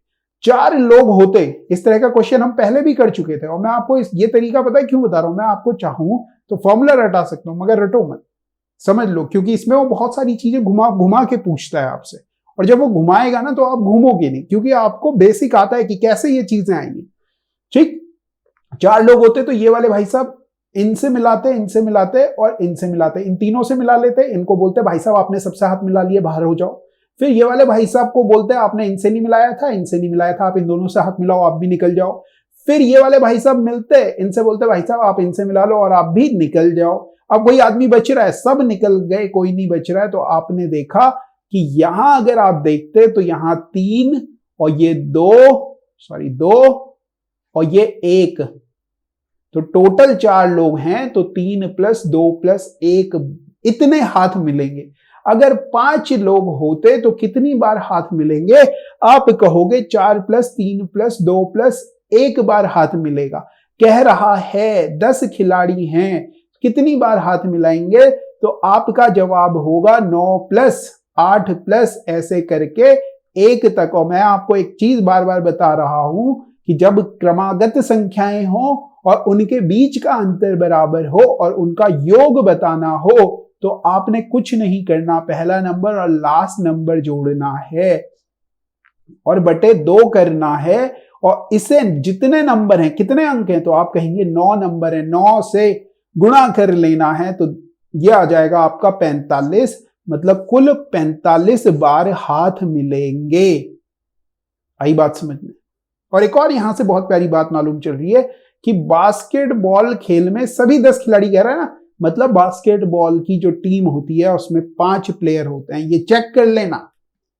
4 लोग होते, इस तरह का क्वेश्चन हम पहले भी कर चुके थे, और मैं आपको ये तरीका पता है क्यों बता रहा हूं? मैं आपको चाहूं तो फॉर्मूला रटा सकता हूं, मगर रटो मत, समझ लो, क्योंकि इसमें वो बहुत सारी चीजें घुमा घुमा के पूछता है आपसे, और जब वो घुमाएगा ना तो आप घूमोगे नहीं, क्योंकि आपको बेसिक आता है कि कैसे ये चीजें आएंगी, ठीक। 4 लोग होते तो ये वाले भाई साहब इनसे मिलाते, इनसे मिलाते और इनसे मिलाते, इन तीनों से मिला लेते, इनको बोलते भाई साहब आपने सबसे हाथ मिला लिए, बाहर हो जाओ। फिर ये वाले भाई साहब को बोलते हैं आपने इनसे नहीं मिलाया था, इनसे नहीं मिलाया था, आप इन दोनों से हाथ मिलाओ, आप भी निकल जाओ। फिर ये वाले भाई साहब मिलते, इनसे बोलते भाई साहब आप इनसे मिला लो और आप भी निकल जाओ। अब कोई आदमी बच रहा है, सब निकल गए, कोई नहीं बच रहा है। तो आपने देखा कि यहां अगर आप देखते तो यहां 3 और ये 2 और ये 1, तो टोटल 4 लोग हैं, तो 3 + 2 + 1 इतने हाथ मिलेंगे। अगर 5 लोग होते तो कितनी बार हाथ मिलेंगे? आप कहोगे 4 + 3 + 2 + 1 बार हाथ मिलेगा। कह रहा है 10 खिलाड़ी हैं, कितनी बार हाथ मिलाएंगे? तो आपका जवाब होगा 9 + 8 + ऐसे करके 1 तक। और मैं आपको एक चीज बार बार बता रहा हूं कि जब क्रमागत संख्याएं हो और उनके बीच का अंतर बराबर हो और उनका योग बताना हो, तो आपने कुछ नहीं करना, पहला नंबर और लास्ट नंबर जोड़ना है और बटे 2 करना है, और इसे जितने नंबर हैं, कितने अंक हैं, तो आप कहेंगे 9 नंबर है, 9 से गुणा कर लेना है, तो यह आ जाएगा आपका 45, मतलब कुल 45 बार हाथ मिलेंगे। आई बात समझ में? और एक और यहां से बहुत प्यारी बात मालूम चल रही है कि बास्केटबॉल खेल में सभी 10 खिलाड़ी, कह रहा है ना, मतलब बास्केटबॉल की जो टीम होती है उसमें 5 प्लेयर होते हैं। ये चेक कर लेना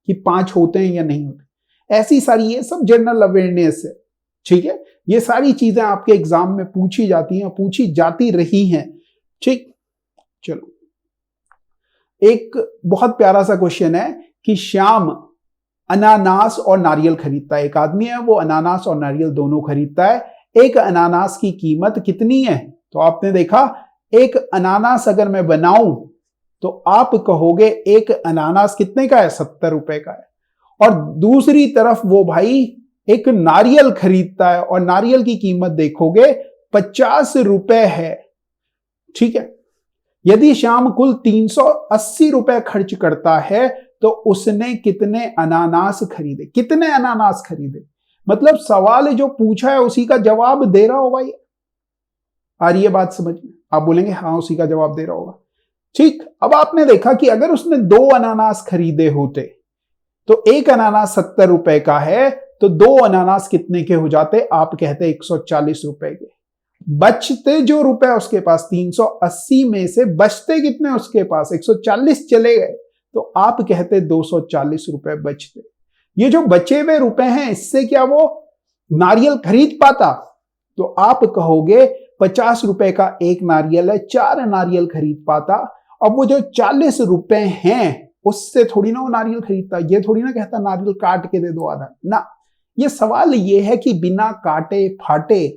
कि 5 होते हैं या नहीं होते। ऐसी सारी ये सब जनरल अवेयरनेस है, ठीक है। ये सारी चीजें आपके एग्जाम में पूछी जाती हैं, पूछी जाती रही हैं, ठीक। चलो, एक बहुत प्यारा सा क्वेश्चन है कि श्याम अनानास और नारियल खरीदता है। एक आदमी है, वो अनानास और नारियल दोनों खरीदता है। एक अनानास की कीमत कितनी है? तो आपने देखा, एक अनानास अगर मैं बनाऊं तो आप कहोगे एक अनानास कितने का है? 70 रुपए का है। और दूसरी तरफ वो भाई एक नारियल खरीदता है और नारियल की कीमत देखोगे 50 रुपए है, ठीक है। यदि श्याम कुल 380 रुपए खर्च करता है तो उसने कितने अनानास खरीदे? कितने अनानास खरीदे, मतलब सवाल जो पूछा है उसी का जवाब दे रहा होगा। ये आ रही है बात समझ में? आप बोलेंगे हाँ उसी का जवाब दे रहा होगा, ठीक। अब आपने देखा कि अगर उसने 2 अनानास खरीदे होते तो एक अनानास 70 रुपए का है, तो 2 अनानास कितने के हो जाते? आप कहते 140 रुपए के। बचते जो रुपए उसके पास 380 में से बचते कितने उसके पास? 140 चले गए, तो आप कहते 240 रुपए बचते। ये जो बचे हुए रुपए हैं, इससे क्या वो नारियल खरीद पाता? तो आप कहोगे 50 रुपए का एक नारियल है, 4 नारियल खरीद पाता। अब वो जो 40 रुपए हैं उससे थोड़ी ना वो नारियल खरीदता। ये थोड़ी ना कहता नारियल काट के दे दो आधा ना। ये सवाल ये है कि बिना काटे फाटे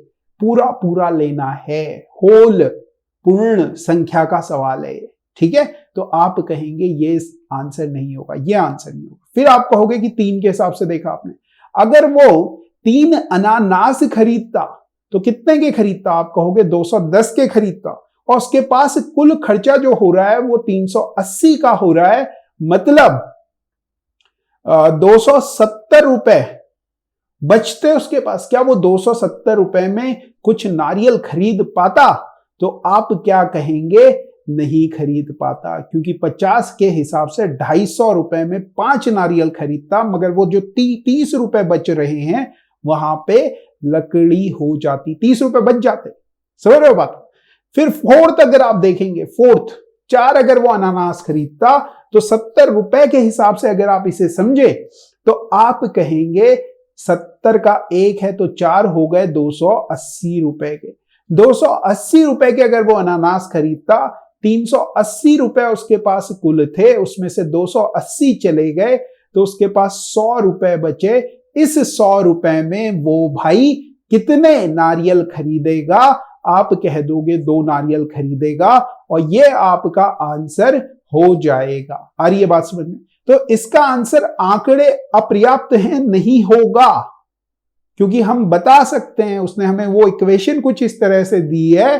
पूरा पूरा लेना है, होल पूर्ण संख्या का सवाल है, ठीक है। तो आप कहेंगे ये आंसर नहीं होगा, ये आंसर नहीं होगा। फिर आप कहोगे कि 3 के हिसाब से देखा आपने, अगर वो 3 अनानास खरीदता तो कितने के खरीदता? आप कहोगे 210 के खरीदता, और उसके पास कुल खर्चा जो हो रहा है वो 380 का हो रहा है, मतलब 270 रुपए बचते उसके पास। क्या वो 270 रुपए में कुछ नारियल खरीद पाता? तो आप क्या कहेंगे? नहीं खरीद पाता, क्योंकि 50 के हिसाब से 250 रुपए में 5 नारियल खरीदता, मगर वो जो 30 रुपए बच रहे हैं वहां पे लकड़ी हो जाती, 30 रुपए बच जाते। समझ रहे हो बात? फिर फोर्थ अगर आप देखेंगे, फोर्थ 4 अगर वो अनानास खरीदता तो 70 रुपए के हिसाब से अगर आप इसे समझे तो आप कहेंगे 70 का 1 है तो 4 हो गए 280 रुपए के। 280 रुपए के अगर वो अनानास खरीदता, 380 रुपए उसके पास कुल थे, उसमें से 280 चले गए तो उसके पास 100 रुपए बचे। इस 100 रुपए में वो भाई कितने नारियल खरीदेगा? आप कह दोगे 2 नारियल खरीदेगा, और ये आपका आंसर हो जाएगा। आ रही है बात समझ में? तो इसका आंसर आंकड़े अपर्याप्त हैं नहीं होगा, क्योंकि हम बता सकते हैं, उसने हमें वो इक्वेशन कुछ इस तरह से दी है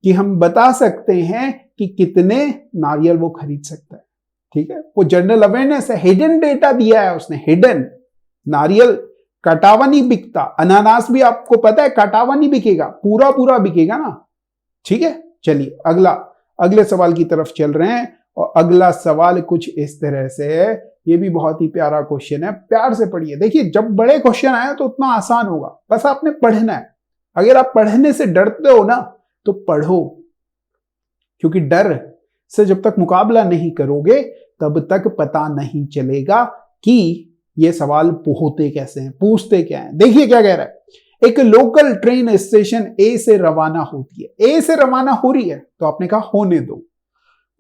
कि हम बता सकते हैं कि कितने नारियल वो खरीद सकता है, ठीक है। वो जनरल अवेयरनेस है, हिडन डेटा दिया है उसने, हिडन। नारियल कटा हुआ नहीं बिकता, अनानास भी आपको पता है कटा हुआ नहीं बिकेगा, पूरा पूरा बिकेगा ना, ठीक है। चलिए अगले सवाल की तरफ चल रहे हैं, और अगला सवाल कुछ इस तरह से है। ये भी बहुत ही प्यारा क्वेश्चन है, प्यार से पढ़िए। देखिए जब बड़े क्वेश्चन आए तो उतना आसान होगा, बस आपने पढ़ना है। अगर आप पढ़ने से डरते हो ना तो पढ़ो, क्योंकि डर से जब तक मुकाबला नहीं करोगे तब तक पता नहीं चलेगा कि ये सवाल होते कैसे हैं, पूछते क्या हैं। देखिए क्या कह रहा है, एक लोकल ट्रेन स्टेशन ए से रवाना होती है, ए से रवाना हो रही है तो आपने कहा होने दो,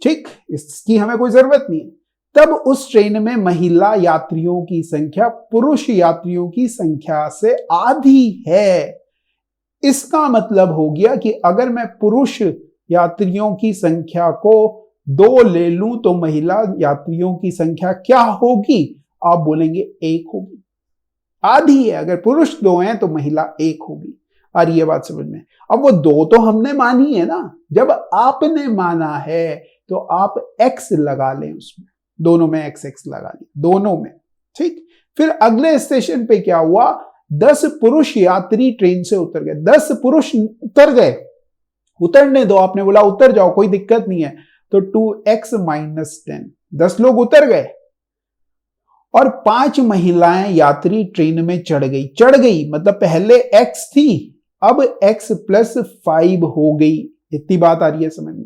ठीक, इसकी हमें कोई जरूरत नहीं है। तब उस ट्रेन में महिला यात्रियों की संख्या पुरुष यात्रियों की संख्या से आधी है। इसका मतलब हो गया कि अगर मैं पुरुष यात्रियों की संख्या को 2 ले लूं तो महिला यात्रियों की संख्या क्या होगी? आप बोलेंगे 1 होगी। आधी है, अगर पुरुष 2 हैं तो महिला 1 होगी। और ये बात समझ में? अब वो 2 तो हमने मानी है ना, जब आपने माना है तो आप x लगा लें उसमें, दोनों में x लगा लें, दोनों में, ठीक। फिर अगले स्टेशन पे क्या हुआ, 10 पुरुष यात्री ट्रेन से उतर गए। 10 पुरुष उतर गए, उतरने दो, आपने बोला उतर जाओ कोई दिक्कत नहीं है, तो 2x - 10, 10 लोग उतर गए, और 5 महिलाएं यात्री ट्रेन में चढ़ गई मतलब पहले x थी, अब x + 5 हो गई। इतनी बात आ रही है समझ में?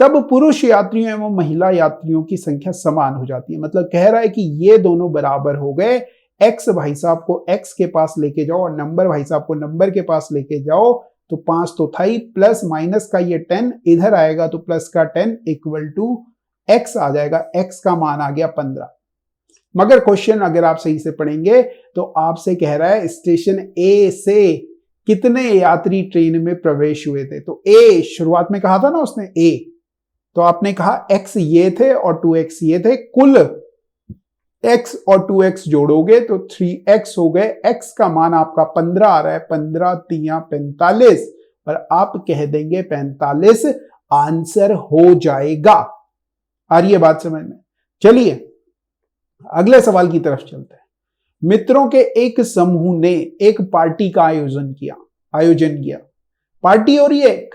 तब पुरुष यात्रियों एवं महिला यात्रियों की संख्या समान हो जाती है, मतलब कह रहा है कि ये दोनों बराबर हो गए। x भाई साहब को x के पास लेके जाओ, और नंबर भाई साहब को नंबर के पास लेके जाओ, तो 5 तो था ही, प्लस माइनस का ये 10 इधर आएगा तो प्लस का 10 = x आ जाएगा। x का मान आ गया 15। मगर क्वेश्चन अगर आप सही से पढ़ेंगे तो आपसे कह रहा है स्टेशन ए से कितने यात्री ट्रेन में प्रवेश हुए थे। तो ए शुरुआत में कहा था ना उसने ए, तो आपने कहा x ये थे और 2x ये थे, कुल x और 2x जोड़ोगे तो 3x हो गए। x का मान आपका 15 आ रहा है, 15 × 3 = 45, और आप कह देंगे 45 आंसर हो जाएगा। आ रही है बात समझ में? चलिए अगले सवाल की तरफ चलते हैं। मित्रों के एक समूह ने एक पार्टी का आयोजन किया। पार्टी हो रही है एक,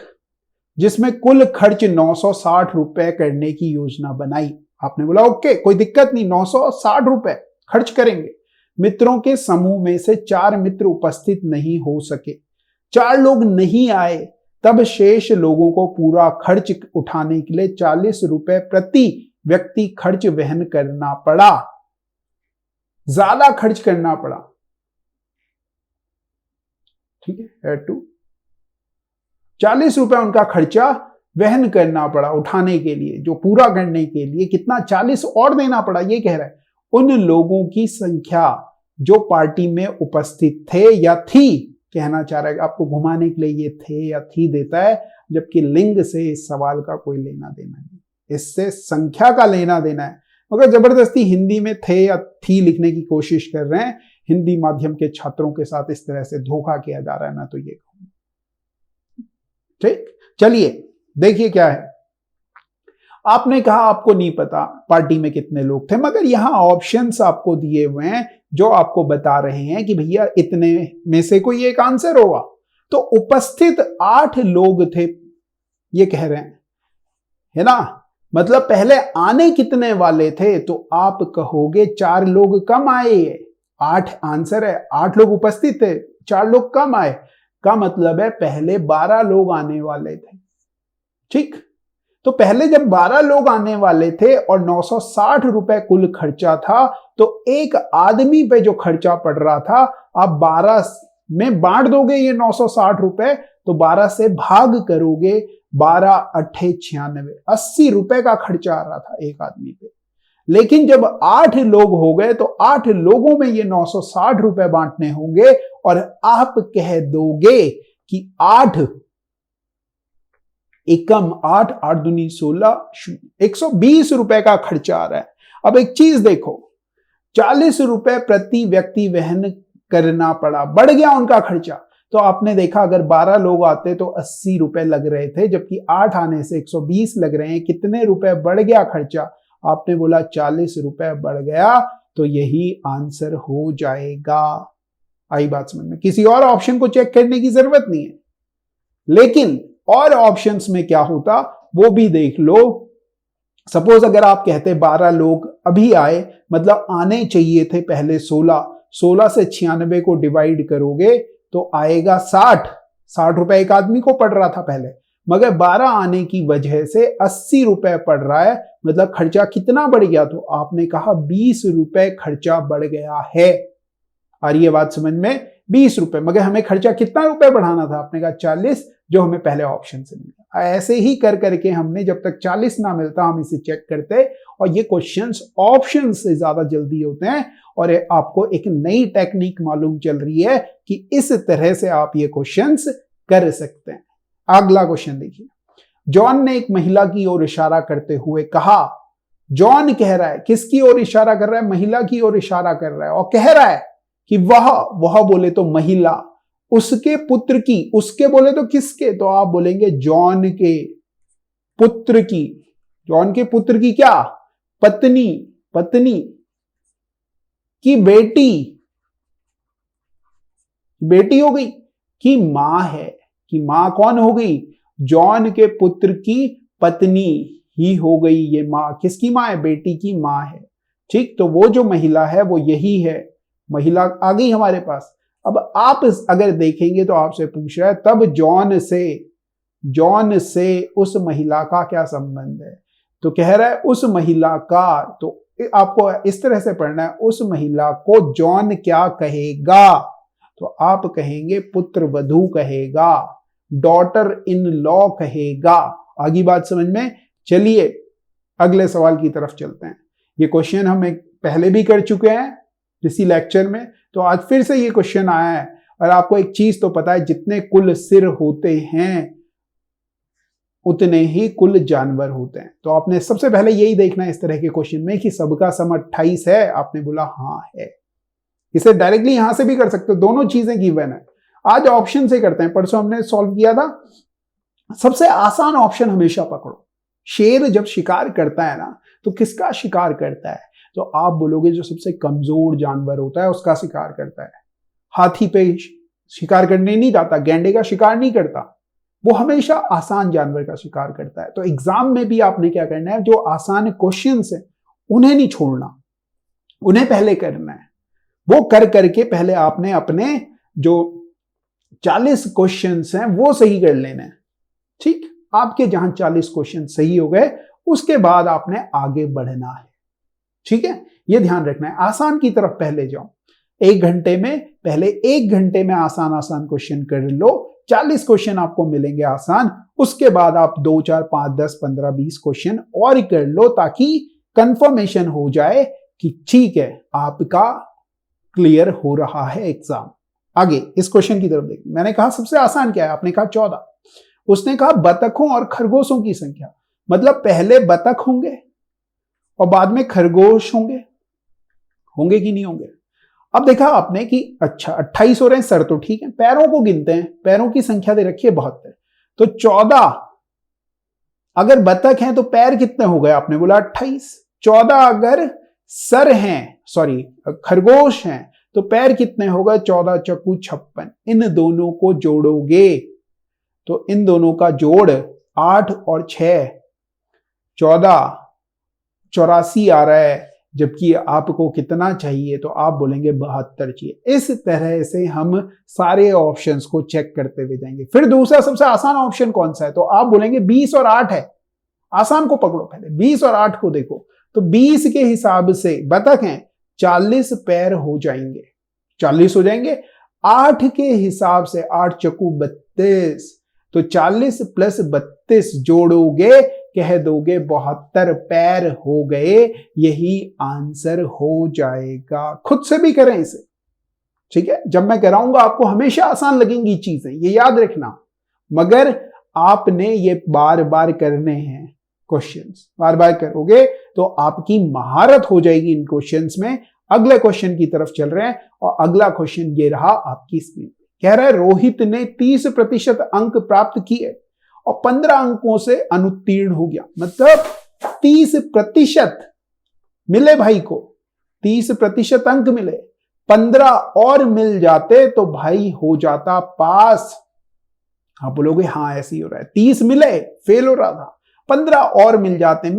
जिसमें कुल खर्च 960 रुपए करने की योजना बनाई। आपने बोला ओके कोई दिक्कत नहीं, 960 रुपए खर्च करेंगे। मित्रों के समूह में से 4 मित्र उपस्थित नहीं हो सके, 4 लोग नहीं आए, तब शेष लोगों को पूरा खर्च उठाने के लिए 40 रुपए प्रति व्यक्ति खर्च वहन करना पड़ा। ज्यादा खर्च करना पड़ा, ठीक है। 40 रुपए उनका खर्चा वहन करना पड़ा उठाने के लिए, जो पूरा करने के लिए कितना 40 और देना पड़ा, ये कह रहा है। उन लोगों की संख्या जो पार्टी में उपस्थित थे या थी, कहना चाह रहा है, आपको घुमाने के लिए ये थे या थी देता है, जबकि लिंग से इस सवाल का कोई लेना देना नहीं, इससे संख्या का लेना देना है। मगर जबरदस्ती हिंदी में थे या थी लिखने की कोशिश कर रहे हैं। हिंदी माध्यम के छात्रों के साथ इस तरह से धोखा किया जा रहा है, मैं तो ये कहूंगा। ठीक, चलिए देखिए क्या है। आपने कहा आपको नहीं पता पार्टी में कितने लोग थे, मगर यहां ऑप्शंस आपको दिए हुए हैं जो आपको बता रहे हैं कि भैया इतने में से कोई एक आंसर होगा। तो उपस्थित 8 लोग थे, ये कह रहे हैं, है ना। मतलब पहले आने कितने वाले थे, तो आप कहोगे 4 लोग कम आए। 8 आंसर है, 8 लोग उपस्थित थे, 4 लोग कम आए, का मतलब है पहले 12 लोग आने वाले थे। ठीक, तो पहले जब 12 लोग आने वाले थे और 960 रुपए कुल खर्चा था, तो एक आदमी पे जो खर्चा पड़ रहा था, आप 12 में बांट दोगे ये 960 रुपए, तो 12 से भाग करोगे, 12 अट्ठे 96, 80 रुपए का खर्चा आ रहा था एक आदमी पे। लेकिन जब 8 लोग हो गए तो 8 लोगों में ये 960 रुपए बांटने होंगे, और आप कह दोगे कि 8 एकम 8, 8 दूनी 16, 120 रुपए का खर्चा आ रहा है। अब एक चीज देखो, 40 रुपए प्रति व्यक्ति वहन करना पड़ा, बढ़ गया उनका खर्चा। तो आपने देखा अगर 12 लोग आते तो 80 रुपए लग रहे थे, जबकि 8 आने से 120 लग रहे हैं। कितने रुपए बढ़ गया खर्चा? आपने बोला 40 रुपए बढ़ गया, तो यही आंसर हो जाएगा। आई बात समझ में? किसी और ऑप्शन को चेक करने की जरूरत नहीं है। लेकिन और ऑप्शंस में क्या होता वो भी देख लो। सपोज अगर आप कहते 12 लोग अभी आए, मतलब आने चाहिए थे पहले 16, 16 से 96 को डिवाइड करोगे तो आएगा 60 रुपए एक आदमी को पड़ रहा था पहले, मगर 12 आने की वजह से 80 रुपए पड़ रहा है। मतलब खर्चा कितना बढ़ गया? तो आपने कहा 20 रुपए खर्चा बढ़ गया है। आ रही है बात समझ में? 20 रुपए, मगर हमें खर्चा कितना रुपए बढ़ाना था? आपने कहा 40, जो हमें पहले ऑप्शन से मिला। ऐसे ही कर करके हमने जब तक 40 ना मिलता हम इसे चेक करते, और ये क्वेश्चंस ऑप्शन से ज्यादा जल्दी होते हैं। और आपको एक नई टेक्निक मालूम चल रही है कि इस तरह से आप ये क्वेश्चंस कर सकते हैं। अगला क्वेश्चन देखिए। जॉन ने एक महिला की ओर इशारा करते हुए कहा, जॉन कह रहा है, किसकी ओर इशारा कर रहा है? महिला की ओर इशारा कर रहा है, और कह रहा है कि वह बोले तो महिला, उसके पुत्र की, उसके बोले तो किसके? तो आप बोलेंगे जॉन के पुत्र की। जॉन के पुत्र की क्या? पत्नी, पत्नी की बेटी, बेटी हो गई कि मां है? कि मां कौन हो गई? जॉन के पुत्र की पत्नी ही हो गई ये मां। किसकी मां है? बेटी की मां है। ठीक, तो वो जो महिला है वो यही है, महिला आ गई हमारे पास। अब आप अगर देखेंगे तो आपसे पूछ रहा है तब जॉन से उस महिला का क्या संबंध है? तो कह रहा है उस महिला का, तो आपको इस तरह से पढ़ना है, उस महिला को जॉन क्या कहेगा? तो आप कहेंगे पुत्र वधू कहेगा, डॉटर इन लॉ कहेगा। आगे बात समझ में? चलिए अगले सवाल की तरफ चलते हैं। ये क्वेश्चन हम पहले भी कर चुके हैं इसी लेक्चर में, तो आज फिर से ये क्वेश्चन आया है। और आपको एक चीज तो पता है, जितने कुल सिर होते हैं उतने ही कुल जानवर होते हैं। तो आपने सबसे पहले यही देखना है इस तरह के क्वेश्चन में कि सबका सम 28 है। आपने बोला हाँ है। इसे डायरेक्टली यहां से भी कर सकते हो, दोनों चीजें गिवन है। आज ऑप्शन से करते हैं, परसों हमने सॉल्व किया था। सबसे आसान ऑप्शन हमेशा पकड़ो। शेर जब शिकार करता है ना, तो किसका शिकार करता है? तो आप बोलोगे जो सबसे कमजोर जानवर होता है उसका शिकार करता है। हाथी पे शिकार करने नहीं जाता, गैंडे का शिकार नहीं करता, वो हमेशा आसान जानवर का शिकार करता है। तो एग्जाम में भी आपने क्या करना है, जो आसान क्वेश्चंस है उन्हें नहीं छोड़ना, उन्हें पहले करना है। वो कर करके पहले आपने अपने जो 40 क्वेश्चंस हैं वो सही कर लेना है। ठीक, आपके जहां 40 क्वेश्चन सही हो गए उसके बाद आपने आगे बढ़ना है। ठीक है, ये ध्यान रखना है। आसान की तरफ पहले जाओ। 1 घंटे में, पहले 1 घंटे में आसान आसान क्वेश्चन कर लो। 40 क्वेश्चन आपको मिलेंगे आसान। उसके बाद आप 2, 4, 5, 10, 15, 20 क्वेश्चन और कर लो ताकि कंफर्मेशन हो जाए कि ठीक है, आपका क्लियर हो रहा है एग्जाम। आगे इस क्वेश्चन की तरफ देखिए। मैंने कहा सबसे आसान क्या है, आपने कहा 14। उसने कहा बतखों और खरगोशों की संख्या, मतलब पहले बतख होंगे और बाद में खरगोश होंगे कि नहीं होंगे। अब देखा आपने कि अच्छा 28 हो रहे हैं सर, तो ठीक है। पैरों को गिनते हैं, पैरों की संख्या दे रखी है 72, तो 14 अगर बतख हैं तो पैर कितने हो गए, आपने बोला 28। 14 अगर सर हैं, सॉरी खरगोश हैं, तो पैर कितने हो गए, 14 चक्कू 56। इन दोनों को जोड़ोगे तो इन दोनों का जोड़ 8 और 6 14, 84 आ रहा है, जबकि आपको कितना चाहिए, तो आप बोलेंगे 72 चाहिए। इस तरह से हम सारे ऑप्शंस को चेक करते हुए जाएंगे। फिर दूसरा सबसे आसान ऑप्शन कौन सा है, तो आप बोलेंगे 20 और 8 है। आसान को पकड़ो पहले, 20 और 8 को देखो, तो 20 के हिसाब से बतख हैं, 40 पैर हो जाएंगे, 40 हो जाएंगे। 8 के हिसाब से 8 चक्कू 32, तो 40 प्लस 32 जोड़ोगे, कह दोगे 72 पैर हो गए, यही आंसर हो जाएगा। खुद से भी करें इसे, ठीक है। जब मैं कराऊंगा आपको हमेशा आसान लगेंगी चीजें, ये याद रखना, मगर आपने ये बार बार करने हैं क्वेश्चंस। बार बार करोगे तो आपकी महारत हो जाएगी इन क्वेश्चंस में। अगले क्वेश्चन की तरफ चल रहे हैं और अगला क्वेश्चन ये रहा आपकी स्क्रीन पे। कह रहा है रोहित ने 30% अंक प्राप्त किए और 15 अंकों से अनुत्तीर्ण हो गया। मतलब 30% मिले भाई को, 30% अंक मिले, 15 और मिल जाते तो भाई हो जाता पास। आप बोलोगे हाँ ऐसे ही हो रहा है, 30 मिले फेल हो रहा था, 15 और मिल जाते,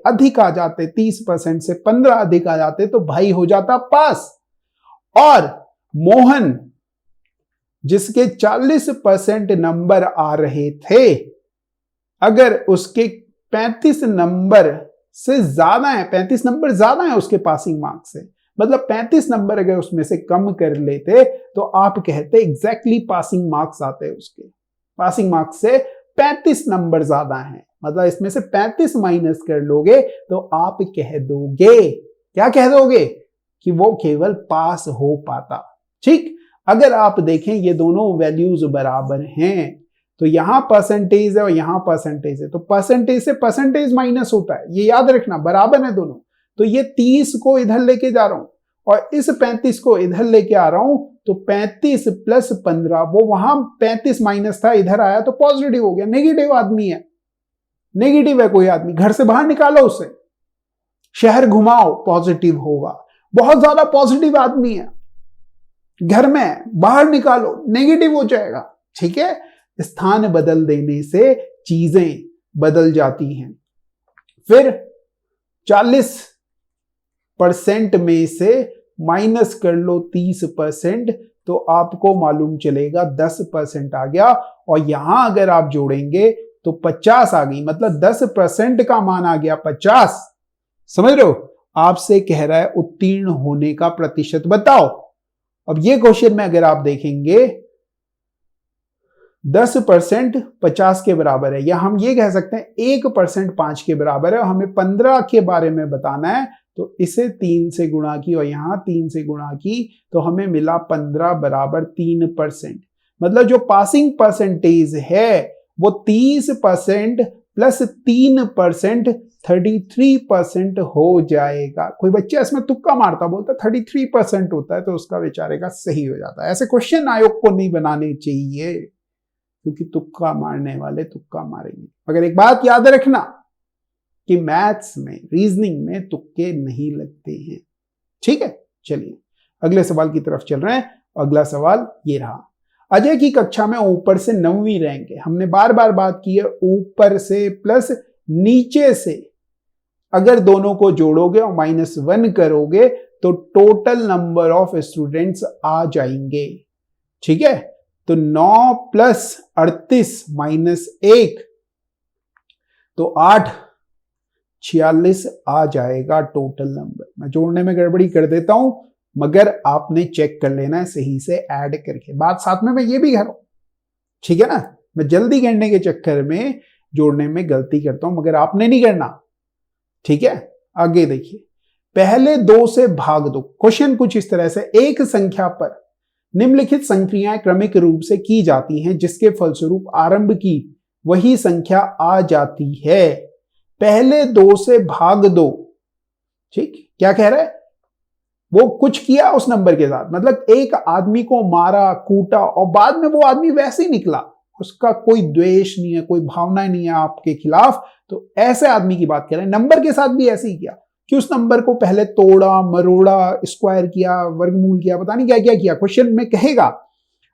अधिक आ जाते, 30% से 15 अधिक आ जाते तो भाई हो जाता पास। और मोहन जिसके 40% नंबर आ रहे थे, अगर उसके 35 नंबर से ज्यादा है, 35 नंबर ज्यादा है उसके पासिंग मार्क्स से, मतलब 35 नंबर अगर उसमें से कम कर लेते तो आप कहते एग्जैक्टली पासिंग मार्क्स आते, उसके पासिंग मार्क्स से 35 नंबर ज्यादा हैं, मतलब इसमें से 35 माइनस कर लोगे तो आप कह दोगे, क्या कह दोगे, कि वो केवल पास हो पाता। ठीक, अगर आप देखें ये दोनों वैल्यूज बराबर हैं, तो यहां परसेंटेज है और यहां परसेंटेज है, तो परसेंटेज से परसेंटेज माइनस होता है, ये याद रखना, बराबर है दोनों। तो ये 30 को इधर लेके जा रहा हूं और इस 35 को इधर लेके आ रहा हूं, तो 35 प्लस 15, वो वहां 35 माइनस था, इधर आया तो पॉजिटिव हो गया। नेगेटिव आदमी है, नेगेटिव है कोई आदमी, घर से बाहर निकालो उसे, शहर घुमाओ, पॉजिटिव होगा। बहुत ज्यादा पॉजिटिव आदमी है, घर में बाहर निकालो, नेगेटिव हो जाएगा। ठीक है, स्थान बदल देने से चीजें बदल जाती हैं। फिर 40% में से माइनस कर लो 30%, तो आपको मालूम चलेगा 10% आ गया, और यहां अगर आप जोड़ेंगे तो 50 आ गई, मतलब 10% का मान आ गया 50। समझ रहे हो, आपसे कह रहा है उत्तीर्ण होने का प्रतिशत बताओ। अब ये क्वेश्चन में अगर आप देखेंगे 10% 50 के बराबर है, या हम ये कह सकते हैं 1% 5 के बराबर है, और हमें 15 के बारे में बताना है, तो इसे 3 से गुणा की और यहां 3 से गुणा की, तो हमें मिला 15 बराबर 3%। मतलब जो पासिंग परसेंटेज है वो 30% प्लस 3% 33% हो जाएगा। कोई बच्चा इसमें तुक्का मारता, बोलता 33% होता है, तो उसका बेचारे का सही हो जाता है। ऐसे क्वेश्चन आयोग को नहीं बनाने चाहिए, क्योंकि तुक्का मारने वाले तुक्का मारेंगे। मगर एक बात याद रखना कि मैथ्स में, रीजनिंग में तुक्के नहीं लगते हैं। ठीक है, चलिए अगले सवाल की तरफ चल रहे हैं। अगला सवाल ये रहा, अजय की कक्षा में ऊपर से 9वीं रैंक है। हमने बार बार बात की है ऊपर से प्लस नीचे से, अगर दोनों को जोड़ोगे और -1 करोगे तो टोटल नंबर ऑफ स्टूडेंट्स आ जाएंगे। ठीक है, तो 9 प्लस 38 माइनस 1 तो 8, 46 आ जाएगा टोटल नंबर। मैं जोड़ने में गड़बड़ी कर देता हूं, मगर आपने चेक कर लेना है सही से ऐड करके। बात साथ में मैं ये भी कह रहा हूं, ठीक है ना, मैं जल्दी करने के चक्कर में जोड़ने में गलती करता हूं, मगर आपने नहीं करना। ठीक है, आगे देखिए, पहले 2 से भाग दो। क्वेश्चन कुछ इस तरह से, एक संख्या पर निम्नलिखित संक्रियाएं क्रमिक रूप से की जाती हैं जिसके फलस्वरूप आरंभ की वही संख्या आ जाती है। पहले 2 से भाग दो। ठीक, क्या कह रहा है, वो कुछ किया उस नंबर के साथ, मतलब एक आदमी को मारा, कूटा, और बाद में वो आदमी वैसे ही निकला, उसका कोई द्वेष नहीं है, कोई भावना नहीं है आपके खिलाफ, तो ऐसे आदमी की बात कर रहे हैं। नंबर के साथ भी ऐसे ही किया कि उस नंबर को पहले तोड़ा, मरोड़ा, स्क्वायर किया, वर्गमूल किया, पता नहीं क्या क्या किया, क्वेश्चन में कहेगा,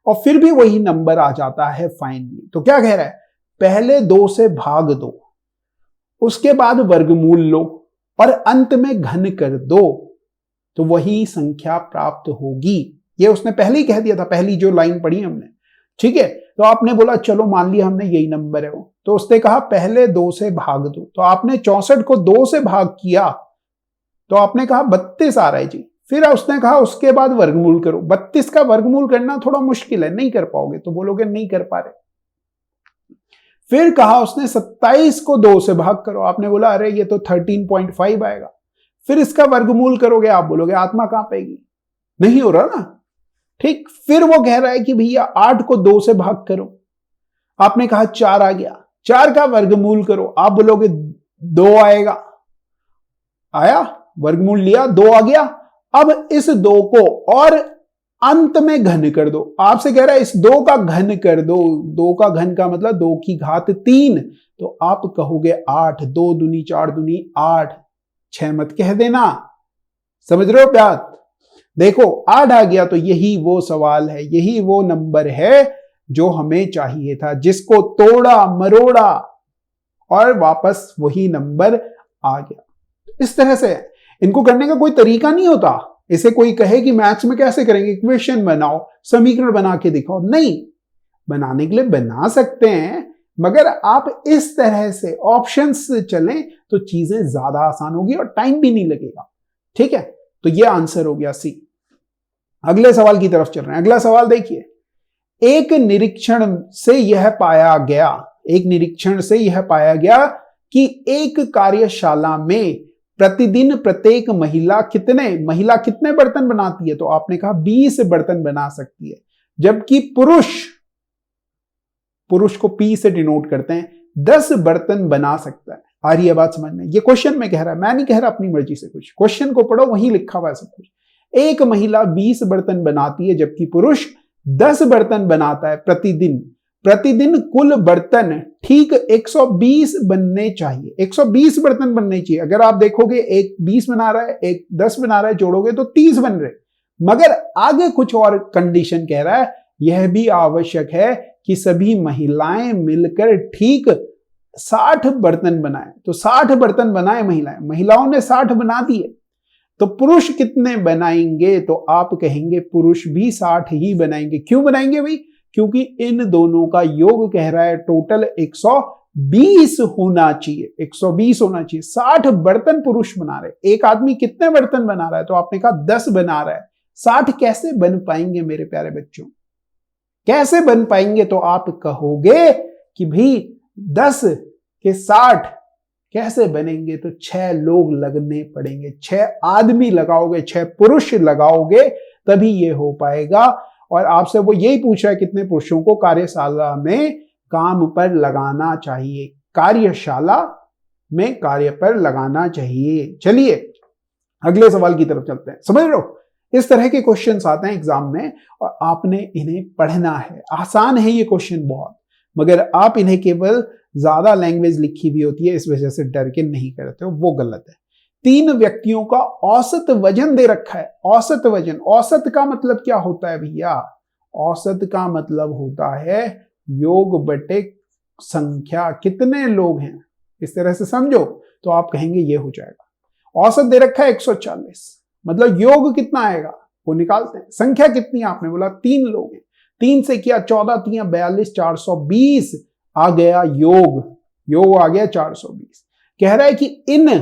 और फिर भी वही नंबर आ जाता है फाइनली। तो क्या कह रहा है, पहले 2 से भाग दो, उसके बाद वर्गमूल लो और अंत में घन कर दो, तो वही संख्या प्राप्त होगी। ये उसने पहले ही कह दिया था, पहली जो लाइन पढ़ी हमने। ठीक है, तो आपने बोला चलो मान लिया हमने यही नंबर है वो, तो उसने कहा पहले 2 से भाग दो, तो आपने 64 को 2 से भाग किया तो आपने कहा 32 आ रहा है जी। फिर उसने कहा उसके बाद वर्गमूल करो। 32 का वर्गमूल करना थोड़ा मुश्किल है, नहीं कर पाओगे, तो बोलोगे नहीं कर पा रहे। फिर कहा उसने 27 को 2 से भाग करो, आपने बोला अरे ये तो 13.5 आएगा। फिर इसका वर्गमूल करोगे, आप बोलोगे आत्मा कहां पाएगी, नहीं हो रहा ना। ठीक, फिर वो कह रहा है कि भैया 8 को 2 से भाग करो, आपने कहा 4 आ गया, 4 का वर्गमूल करो, आप बोलोगे 2 आएगा, आया, वर्गमूल लिया, 2 आ गया। अब इस 2 को और अंत में घन कर दो, आपसे कह रहा है इस 2 का घन कर दो। 2 का घन का मतलब 2 की घात 3, तो आप कहोगे 8, 2 दूनी 4 दूनी 8, 6 मत कह देना। समझ रहे हो बात, देखो 8 आ गया, तो यही वो सवाल है, यही वो नंबर है जो हमें चाहिए था, जिसको तोड़ा मरोड़ा और वापस वही नंबर आ गया। इस तरह से इनको करने का कोई तरीका नहीं होता। इसे कोई कहे कि मैथ्स में कैसे करेंगे, इक्वेशन बनाओ, समीकरण बना के दिखाओ, नहीं, बनाने के लिए बना सकते हैं, मगर आप इस तरह से ऑप्शंस से चलें तो चीजें ज्यादा आसान होगी और टाइम भी नहीं लगेगा। ठीक है, तो ये आंसर हो गया सी। अगले सवाल की तरफ चल रहे हैं। अगला सवाल देखिए, एक निरीक्षण से यह पाया गया कि एक कार्यशाला में प्रतिदिन प्रत्येक महिला कितने बर्तन बनाती है, तो आपने कहा 20 बर्तन बना सकती है, जबकि पुरुष को पी से डिनोट करते हैं, 10 बर्तन बना सकता है। आ रही है बात समझ में, ये क्वेश्चन में कह रहा है, मैं नहीं कह रहा अपनी मर्जी से कुछ, क्वेश्चन को पढ़ो वहीं लिखा हुआ है सब कुछ। एक महिला 20 बर्तन बनाती है जबकि पुरुष 10 बर्तन बनाता है प्रतिदिन कुल बर्तन ठीक 120 बनने चाहिए। 120 बर्तन बनने चाहिए। अगर आप देखोगे एक 20 बना रहा है, एक 10 बना रहा है, जोड़ोगे तो 30 बन रहे, मगर आगे कुछ और कंडीशन कह रहा है, यह भी आवश्यक है कि सभी महिलाएं मिलकर ठीक 60 बर्तन बनाए। तो 60 बर्तन बनाए महिलाओं ने 60 बना दिए, तो पुरुष कितने बनाएंगे, तो आप कहेंगे पुरुष भी 60 ही बनाएंगे। क्यों बनाएंगे भाई, क्योंकि इन दोनों का योग कह रहा है टोटल 120 होना चाहिए, 120 होना चाहिए। 60 बर्तन पुरुष बना रहे, एक आदमी कितने बर्तन बना रहा है, तो आपने कहा 10 बना रहा है, 60 कैसे बन पाएंगे मेरे प्यारे बच्चों, कैसे बन पाएंगे, तो आप कहोगे कि भाई 10 के 60 कैसे बनेंगे, तो 6 लोग लगने पड़ेंगे, 6 आदमी लगाओगे, 6 पुरुष लगाओगे, तभी ये हो पाएगा। और आपसे वो यही पूछ रहा है कितने पुरुषों को कार्यशाला में काम पर लगाना चाहिए, कार्यशाला में कार्य पर लगाना चाहिए। चलिए अगले सवाल की तरफ चलते हैं। समझ लो, इस तरह के क्वेश्चंस आते हैं एग्जाम में और आपने इन्हें पढ़ना है। आसान है ये क्वेश्चन बहुत, मगर आप इन्हें केवल ज्यादा लैंग्वेज लिखी हुई होती है इस वजह से डर के नहीं करते हो, वो गलत है। 3 व्यक्तियों का औसत वजन दे रखा है। औसत वजन, औसत का मतलब क्या होता है भैया, औसत का मतलब होता है योग बटे संख्या, कितने लोग हैं, इस तरह से समझो तो आप कहेंगे ये हो जाएगा। औसत दे रखा है 140, मतलब योग कितना आएगा वो निकालते हैं। संख्या कितनी है आपने बोला 3 लोग हैं, 3 से किया 14, 3 42, 420 आ गया योग आ गया 420। कह रहा है कि इन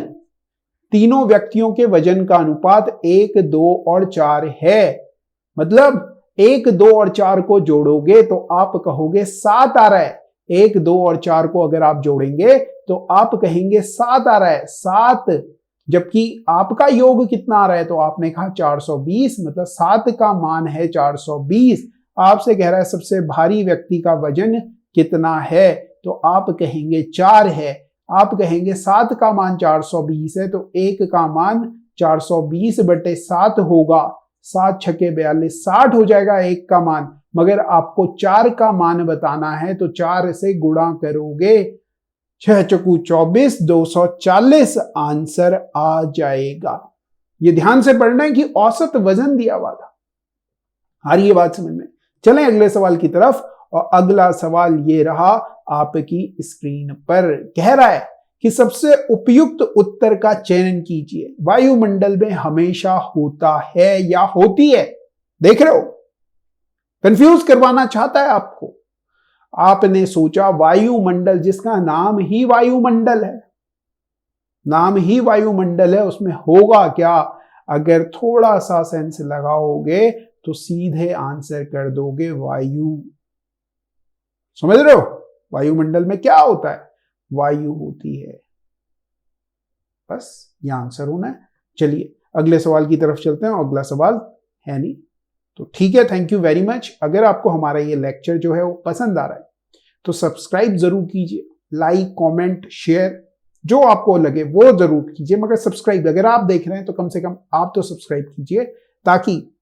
तीनों व्यक्तियों के वजन का अनुपात 1, 2 और 4 है। मतलब 1, 2 और 4 को जोड़ोगे तो आप कहोगे 7 आ रहा है। 1, 2 और 4 को अगर आप जोड़ेंगे तो आप कहेंगे 7 आ रहा है, 7। जबकि आपका योग कितना आ रहा है तो आपने कहा 420, मतलब 7 का मान है 420। आपसे कह रहा है सबसे भारी व्यक्ति का वजन कितना है तो आप कहेंगे 4 है। आप कहेंगे 7 का मान 420 है तो 1 का मान 420/7 होगा। 7 छके 42, 60 हो जाएगा 1 का मान। मगर आपको 4 का मान बताना है तो 4 से गुणा करोगे, 6 चकू 24, 240 आंसर आ जाएगा। ये ध्यान से पढ़ना है कि औसत वजन दिया हुआ था। आ रही है बात समझ में? चलें अगले सवाल की तरफ। और अगला सवाल ये रहा आपकी स्क्रीन पर। कह रहा है कि सबसे उपयुक्त उत्तर का चयन कीजिए। वायुमंडल में हमेशा होता है या होती है? देख रहे हो, कंफ्यूज करवाना चाहता है आपको। आपने सोचा वायुमंडल, जिसका नाम ही वायुमंडल है, नाम ही वायुमंडल है, उसमें होगा क्या? अगर थोड़ा सा सेंस लगाओगे तो सीधे आंसर कर दोगे वायु। समझ रहे हो? वायुमंडल में क्या होता है? वायु होती है। बस ये आंसर होना है। चलिए अगले सवाल की तरफ चलते हैं। अगला सवाल है नहीं तो ठीक है, थैंक यू वेरी मच। अगर आपको हमारा ये लेक्चर जो है वो पसंद आ रहा है तो सब्सक्राइब जरूर कीजिए, लाइक, कमेंट, शेयर जो आपको लगे वो जरूर कीजिए। मगर सब्सक्राइब अगर आप देख रहे हैं तो कम से कम आप तो सब्सक्राइब कीजिए, ताकि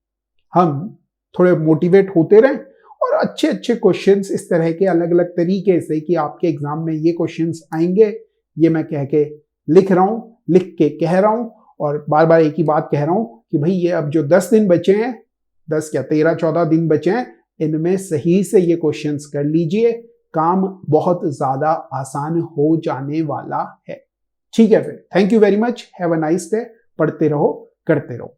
हम थोड़े मोटिवेट होते रहें और अच्छे अच्छे क्वेश्चंस इस तरह के अलग अलग तरीके से कि आपके एग्जाम में ये क्वेश्चंस आएंगे, ये मैं कह के लिख रहा हूं, लिख के कह रहा हूं। और बार बार एक ही बात कह रहा हूं कि भाई ये अब जो 10 दिन बचे हैं, 10 क्या 13-14 दिन बचे हैं, इनमें सही से ये क्वेश्चंस कर लीजिए। काम बहुत ज्यादा आसान हो जाने वाला है। ठीक है फिर, thank you very much, have a nice day. पढ़ते रहो, करते रहो।